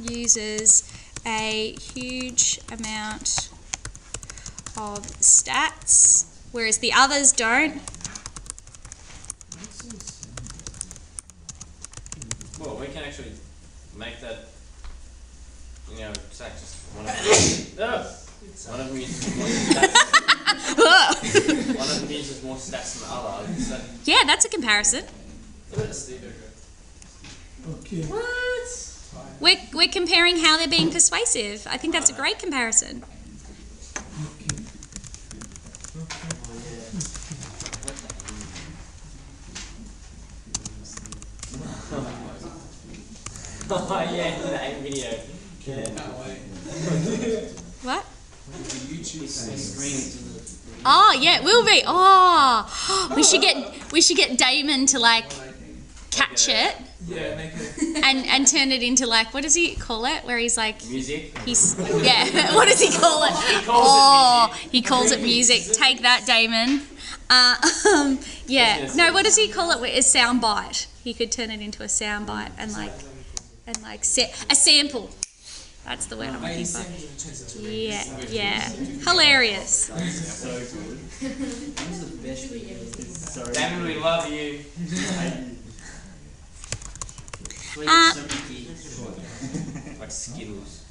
Speaker 1: uses a huge amount of stats, whereas the others don't.
Speaker 2: Well, we can actually make that, you know, say just one of them uses more stats. One of them uses more stats than the other. So
Speaker 1: Yeah, that's a comparison.
Speaker 10: Okay.
Speaker 1: What? We're comparing how they're being persuasive. I think that's a great comparison.
Speaker 2: Oh yeah, the AIM video.
Speaker 1: What?
Speaker 4: YouTube
Speaker 1: Oh yeah, it will be. Oh, we should get Damon to like catch it
Speaker 6: Yeah, make it.
Speaker 1: and turn it into like, what does he call it? Where he's like,
Speaker 2: Music.
Speaker 1: he's yeah. What does he call it? He calls it music. Take that, Damon. Yeah. No, what does he call it? A sound bite. He could turn it into a sound bite and like a sample. That's the word I'm looking for. Yeah, yeah. Hilarious.
Speaker 4: so good. This is the best video. Sorry.
Speaker 2: Damon, we love you. Like Skittles.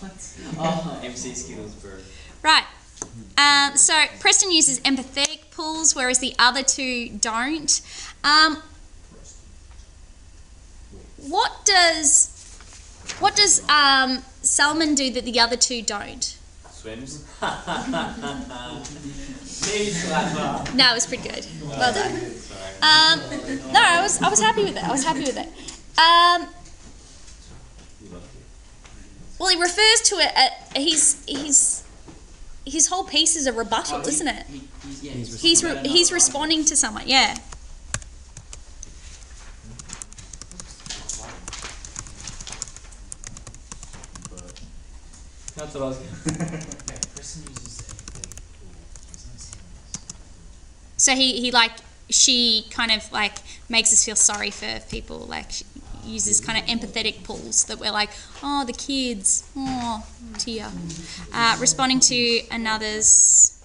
Speaker 4: What?
Speaker 2: MC Skittles, bro.
Speaker 1: Right. So Preston uses empathetic pulls, whereas the other two don't. What does Salman do that the other two don't?
Speaker 2: Swims. Knee slapper.
Speaker 1: No, it was pretty good. Well done.
Speaker 2: Sorry.
Speaker 1: No, I was happy with it. Well, he refers to it. His whole piece is a rebuttal, isn't it? He's responding to someone. Yeah.
Speaker 2: That's what I was going
Speaker 1: So she kind of like makes us feel sorry for people. Like she uses kind of empathetic pulls that we're like, oh, the kids, oh, tear. Responding to another's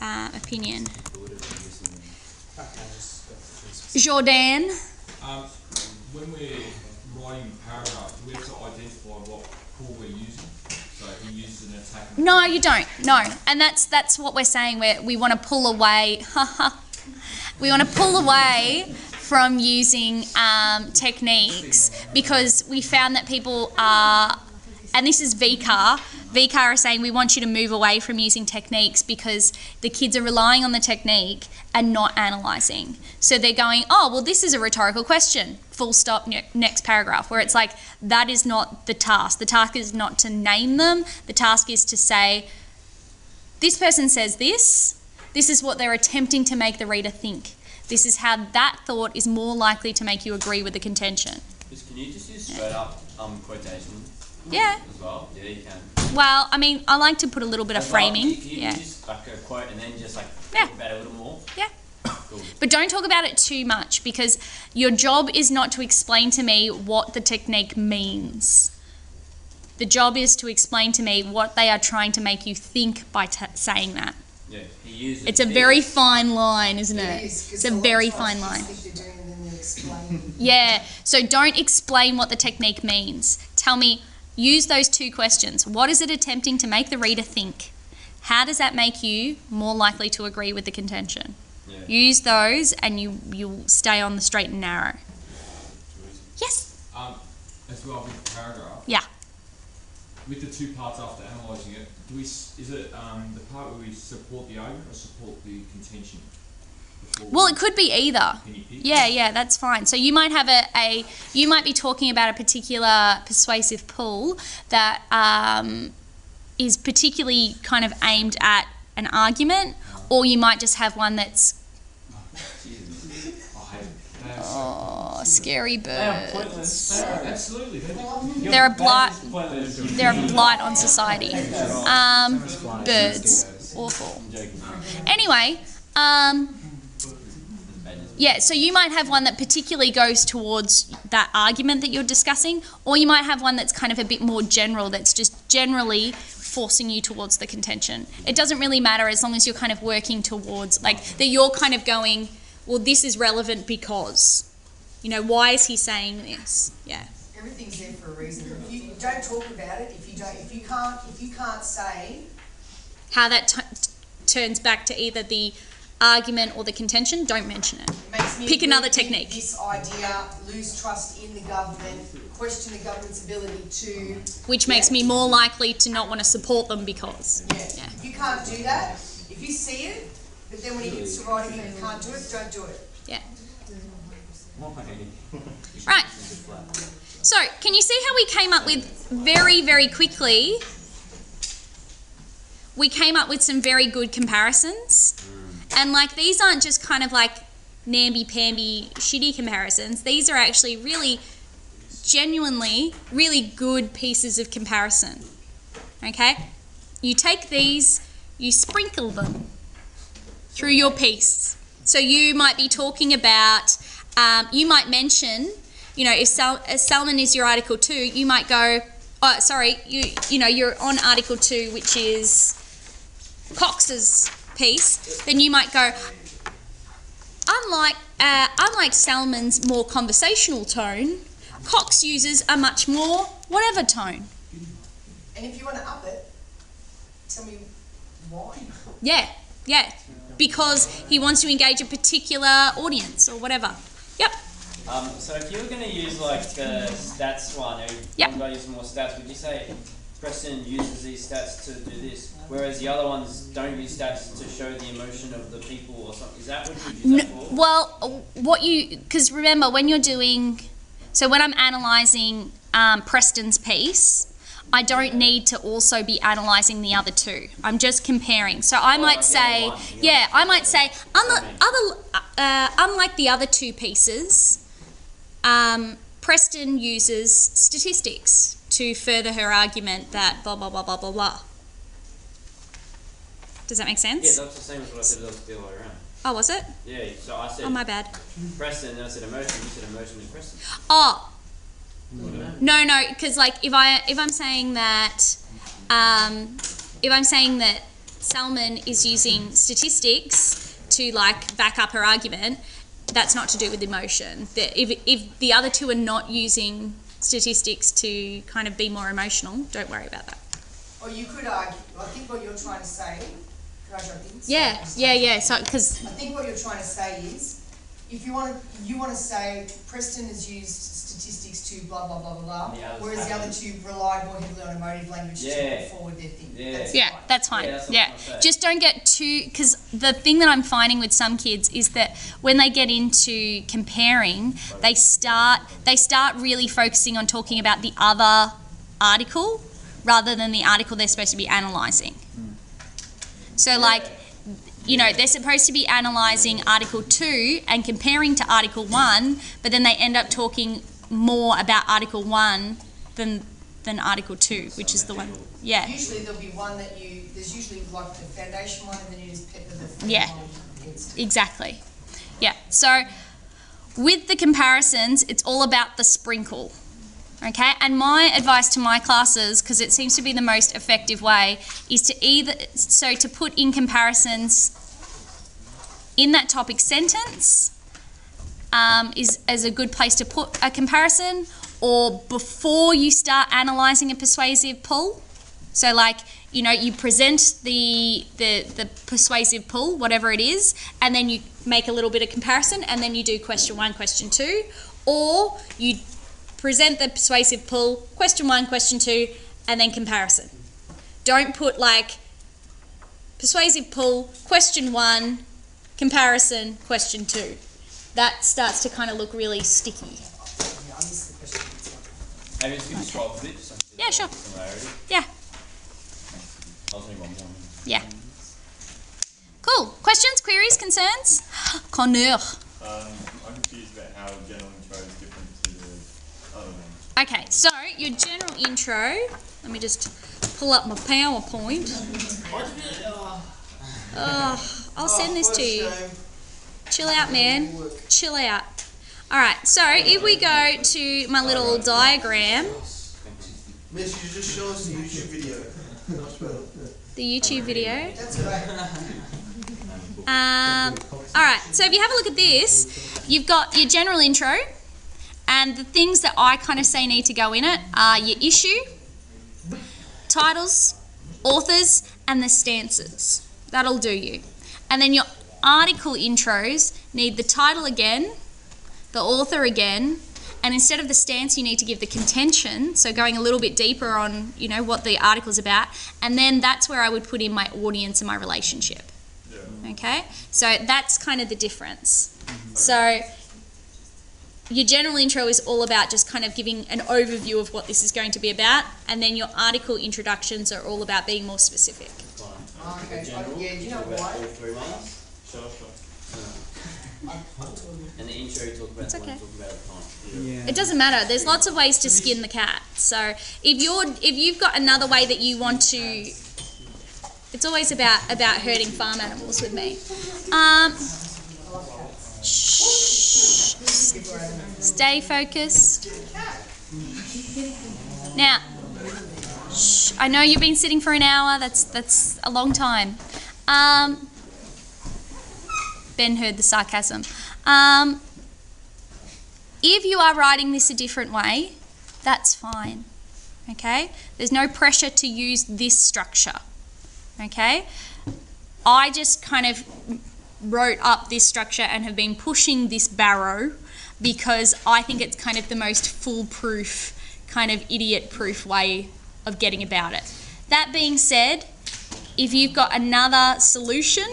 Speaker 1: opinion. Jordan.
Speaker 6: When we're writing a paragraph, do we have to identify what pull we're using? So he uses an attack.
Speaker 1: No, you don't. No, and that's what we're saying. We want to pull away. We want to pull away from using techniques because we found that people are, and this is VCAR. VCAR are saying we want you to move away from using techniques because the kids are relying on the technique and not analysing. So they're going, oh, well, this is a rhetorical question, full stop, next paragraph, where it's like, that is not the task. The task is not to name them. The task is to say, this person says this. This is what they're attempting to make the reader think. This is how that thought is more likely to make you agree with the contention.
Speaker 2: Can you just use straight up quotation?
Speaker 1: Yeah.
Speaker 2: As well? Yeah, you can.
Speaker 1: Well, I mean, I like to put a little bit of framing.
Speaker 2: If you use like a quote and then just like talk about it a little more.
Speaker 1: Yeah.
Speaker 2: Cool.
Speaker 1: But don't talk about it too much because your job is not to explain to me what the technique means. The job is to explain to me what they are trying to make you think by saying that.
Speaker 2: Yeah, he uses
Speaker 1: it's a very fine line, isn't it?
Speaker 3: It is,
Speaker 1: It's a very fine line. Yeah, so don't explain what the technique means. Tell me, use those two questions. What is it attempting to make the reader think? How does that make you more likely to agree with the contention?
Speaker 2: Yeah.
Speaker 1: Use those and you'll stay on the straight and narrow. Yes?
Speaker 6: As well with the paragraph.
Speaker 1: Yeah.
Speaker 6: With the two parts after analysing it, is it the part where we support the argument or support the contention?
Speaker 1: Well, it could be either. Yeah, that's fine. So you might have you might be talking about a particular persuasive pull that is particularly kind of aimed at an argument, or you might just have one that's scary birds.
Speaker 6: Absolutely.
Speaker 1: They're a blight on society. Birds. Awful. Anyway,
Speaker 2: pages.
Speaker 1: Yeah, so you might have one that particularly goes towards that argument that you're discussing, or you might have one that's kind of a bit more general, that's just generally forcing you towards the contention. It doesn't really matter as long as you're kind of working towards, like, that you're kind of going, well, this is relevant because, you know, why is he saying this? Yeah.
Speaker 3: Everything's there for a reason. If you don't talk about it, if you can't say
Speaker 1: How that turns back to either the argument or the contention, don't mention it.
Speaker 3: makes me
Speaker 1: Pick another
Speaker 3: agree with
Speaker 1: technique.
Speaker 3: this idea, lose trust in the government, question the government's ability to.
Speaker 1: Which makes me more likely to not want to support them because.
Speaker 3: Yeah. If you can't do that, if you see it, but then when he gets to writing and you can't do it, don't do it.
Speaker 1: Yeah. Right. So, can you see how we came up with very, very quickly? We came up with some very good comparisons. And like, these aren't just kind of like namby-pamby shitty comparisons. These are actually really, genuinely, really good pieces of comparison. Okay? You take these, you sprinkle them through your piece. So you might be talking about, you might mention, you know, if Salmon is your Article 2, you might go, oh, sorry, you know, you're on Article 2, which is Cox's piece, then you might go, unlike Salmon's more conversational tone, Cox uses a much more whatever tone.
Speaker 3: And if you want to up it, tell me why.
Speaker 1: Yeah, because he wants to engage a particular audience or whatever. Yep.
Speaker 2: So if you were going to use like the stats one,
Speaker 1: Yep.
Speaker 2: I'm going to use more stats, would you say Preston uses these stats to do this, whereas the other ones don't use stats to show the emotion of the people or something? Is that what you use that for?
Speaker 1: Well, because remember when you're doing, so when I'm analysing Preston's piece, I don't need to also be analysing the other two. I'm just comparing. So I might say, unlike the other two pieces, Preston uses statistics to further her argument that blah, blah, blah, blah, blah, blah. Does that make sense?
Speaker 2: Yeah, that's the same as what I said the other way around.
Speaker 1: Oh, was it?
Speaker 2: Yeah, so I said
Speaker 1: Oh, my bad.
Speaker 2: Preston, then I said emotion, you said emotion and Preston.
Speaker 1: Oh. No, because like if I'm saying that Salmon is using statistics to like back up her argument, that's not to do with emotion. That if the other two are not using statistics to kind of be more emotional, don't worry about that.
Speaker 3: Or you could argue, I think what you're trying to say, can I jump in?
Speaker 1: Yeah. So because
Speaker 3: I think what you're trying to say is, if you want to say Preston has used statistics to blah blah blah blah blah, whereas the other two relied more heavily on emotive language to put forward their thing.
Speaker 1: That's fine. Just don't get too, because the thing that I'm finding with some kids is that when they get into comparing, they start really focusing on talking about the other article rather than the article they're supposed to be analysing. So like, you know, they're supposed to be analysing Article 2 and comparing to Article 1, but then they end up talking more about Article 1 than Article 2, which is the one. Yeah.
Speaker 3: Usually there'll be one that there's usually like the foundation one and then you just pepper the one against it.
Speaker 1: Exactly. Yeah. So with the comparisons, it's all about the sprinkle. Okay, and my advice to my classes, because it seems to be the most effective way, is to put in comparisons in that topic sentence is a good place to put a comparison, or before you start analysing a persuasive pull. So like, you know, you present the persuasive pull, whatever it is, and then you make a little bit of comparison, and then you do question 1, question 2, or you present the persuasive pull, question 1, question 2, and then comparison. Don't put like persuasive pull, question 1, comparison, question 2. That starts to kind of look really sticky.
Speaker 3: Yeah, I missed the question.
Speaker 2: Maybe it's good to scroll up a bit.
Speaker 1: Yeah, sure.
Speaker 2: Similarity.
Speaker 1: Yeah.
Speaker 2: I'll do one more.
Speaker 1: Yeah. Cool. Questions, queries, concerns? Connor.
Speaker 11: I'm confused about how general intro is different to the other one.
Speaker 1: Okay, so your general intro, let me just pull up my PowerPoint. I'll send this to you. Chill out, man. Chill out. Alright, so if we go to my little diagram,
Speaker 12: Miss, you just show us the YouTube video. Much better.
Speaker 1: the YouTube video.
Speaker 3: That's right.
Speaker 1: Alright, so if you have a look at this, you've got your general intro, and the things that I kind of say need to go in it are your issue, titles, authors, and the stances. That'll do you. And then your article intros need the title again, the author again, and instead of the stance you need to give the contention, so going a little bit deeper on, you know, what the article's about, and then that's where I would put in my audience and my relationship. Yeah. Okay? So that's kind of the difference. So your general intro is all about just kind of giving an overview of what this is going to be about, and then your article introductions are all about being more specific.
Speaker 3: Okay, yeah, do you know why?
Speaker 2: All three ones? Sure. And the intro you talk about
Speaker 1: It's
Speaker 2: the one
Speaker 1: okay.
Speaker 2: you talk about at the time.
Speaker 4: Yeah.
Speaker 1: It doesn't matter. There's lots of ways to skin the cat. So if you've got another way that you want to, it's always about hurting farm animals with me. Shh. Stay focused. Now, shh. I know you've been sitting for an hour. That's a long time. Ben heard the sarcasm. If you are writing this a different way, that's fine, okay? There's no pressure to use this structure, okay? I just kind of wrote up this structure and have been pushing this barrow because I think it's kind of the most foolproof, kind of idiot-proof way of getting about it. That being said, if you've got another solution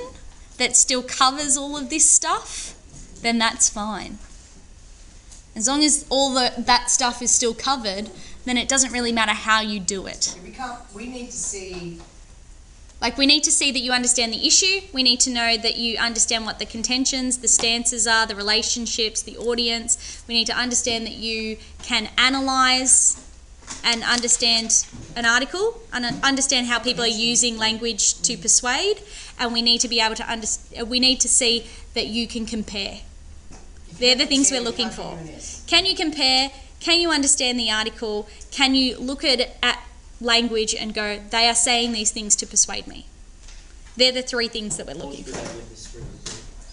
Speaker 1: that still covers all of this stuff, then that's fine. As long as all that stuff is still covered, then it doesn't really matter how you do it.
Speaker 3: We need to see...
Speaker 1: Like, we need to see that you understand the issue. We need to know that you understand what the contentions, the stances are, the relationships, the audience. We need to understand that you can analyse and understand an article, and understand how people are using language to persuade, and we need to be able to we need to see that you can compare. They're the things we're looking for. Can you compare? Can you understand the article? Can you look at language and go, they are saying these things to persuade me? They're the three things that we're looking for.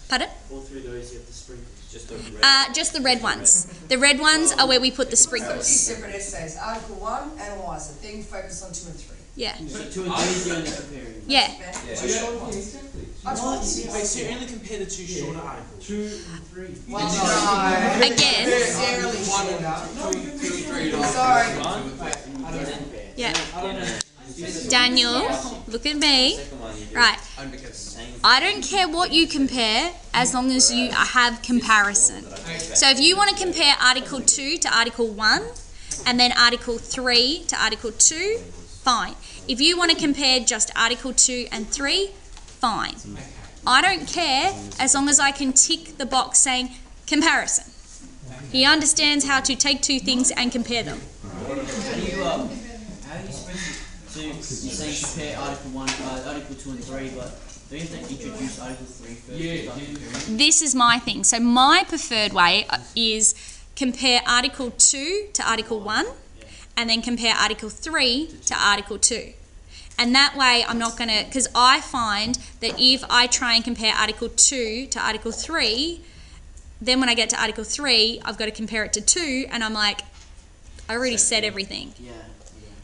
Speaker 1: Pardon?
Speaker 4: All through those you have the sprinkles.
Speaker 1: Just the red ones. The red ones are where we put the
Speaker 3: So
Speaker 1: sprinkles.
Speaker 3: 2 separate essays. Article 1, analyse it. Then focus on 2 and 3.
Speaker 1: Yeah.
Speaker 4: So 2 and 3 is the only comparing.
Speaker 1: Yeah.
Speaker 7: Two short ones. Wait, so you only compare the 2 shorter articles? 2 and 3.
Speaker 3: Well, no.
Speaker 1: Again.
Speaker 3: Necessarily shorter. Sorry.
Speaker 1: Yeah. Daniel, look at me. Right. I don't care what you compare as long as you have comparison. So if you want to compare Article 2 to Article 1 and then Article 3 to Article 2, fine. If you want to compare just Article 2 and 3, fine. I don't care as long as I can tick the box saying comparison. He understands how to take two things and compare them.
Speaker 4: How are you supposed to, you're saying compare Article 1, Article 2 and 3, but don't you have to introduce Article 3 first? Yeah.
Speaker 1: This is my thing. So my preferred way is compare Article 2 to Article 1 and then compare Article 3 to Article 2. And that way I'm not going to, because I find that if I try and compare Article 2 to Article 3, then when I get to Article 3, I've got to compare it to 2, and I'm like, I already said everything.
Speaker 4: Yeah.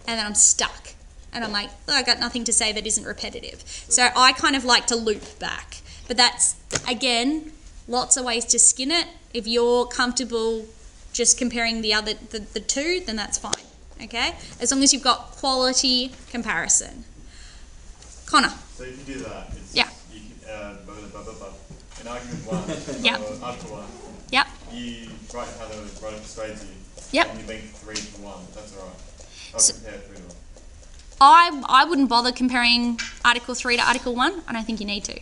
Speaker 1: And then I'm stuck. And I'm like, oh, I got nothing to say that isn't repetitive. So I kind of like to loop back. But that's, again, lots of ways to skin it. If you're comfortable just comparing the two, then that's fine. Okay? As long as you've got quality comparison. Connor.
Speaker 11: So if you do that, it's
Speaker 1: yeah.
Speaker 11: You can, in argument 1,
Speaker 1: yep.
Speaker 11: Article 1,
Speaker 1: yep.
Speaker 11: you write how the writer persuades you,
Speaker 1: yep.
Speaker 11: and you link 3 to 1, that's alright. I'll compare 3 to 1.
Speaker 1: I wouldn't bother comparing Article 3 to Article 1. I don't think you need to.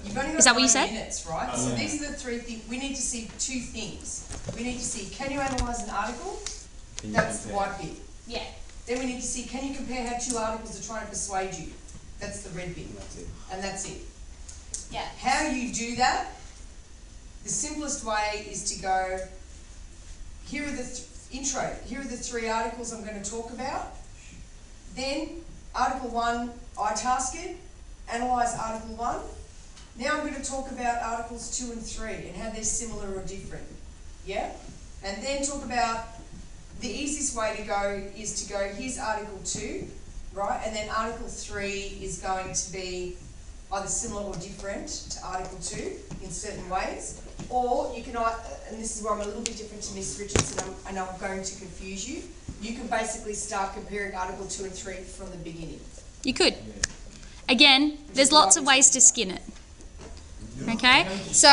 Speaker 3: You've only got
Speaker 1: Is that what you
Speaker 3: 9
Speaker 1: said?
Speaker 3: minutes, right? So these are the 3 things. We need to see 2 things. We need to see, can you analyse an article? That's the white bit.
Speaker 1: Yeah.
Speaker 3: Then we need to see, can you compare how 2 articles are trying to persuade you? That's the red bit. And that's it.
Speaker 1: Yeah.
Speaker 3: How you do that, the simplest way is to go, here are the intro, here are the 3 articles I'm going to talk about. Then, Article 1, I task it, analyse Article 1. Now I'm going to talk about Articles 2 and 3 and how they're similar or different. Yeah? And then talk about, the easiest way to go is to go, here's Article 2, right? And then Article 3 is going to be either similar or different to Article 2 in certain ways. Or you can, and this is where I'm a little bit different to Miss Richardson, and I'm going to confuse you, you can basically start comparing Article 2 and 3 from the beginning.
Speaker 1: You could. Again, there's lots of ways to skin it. Okay? So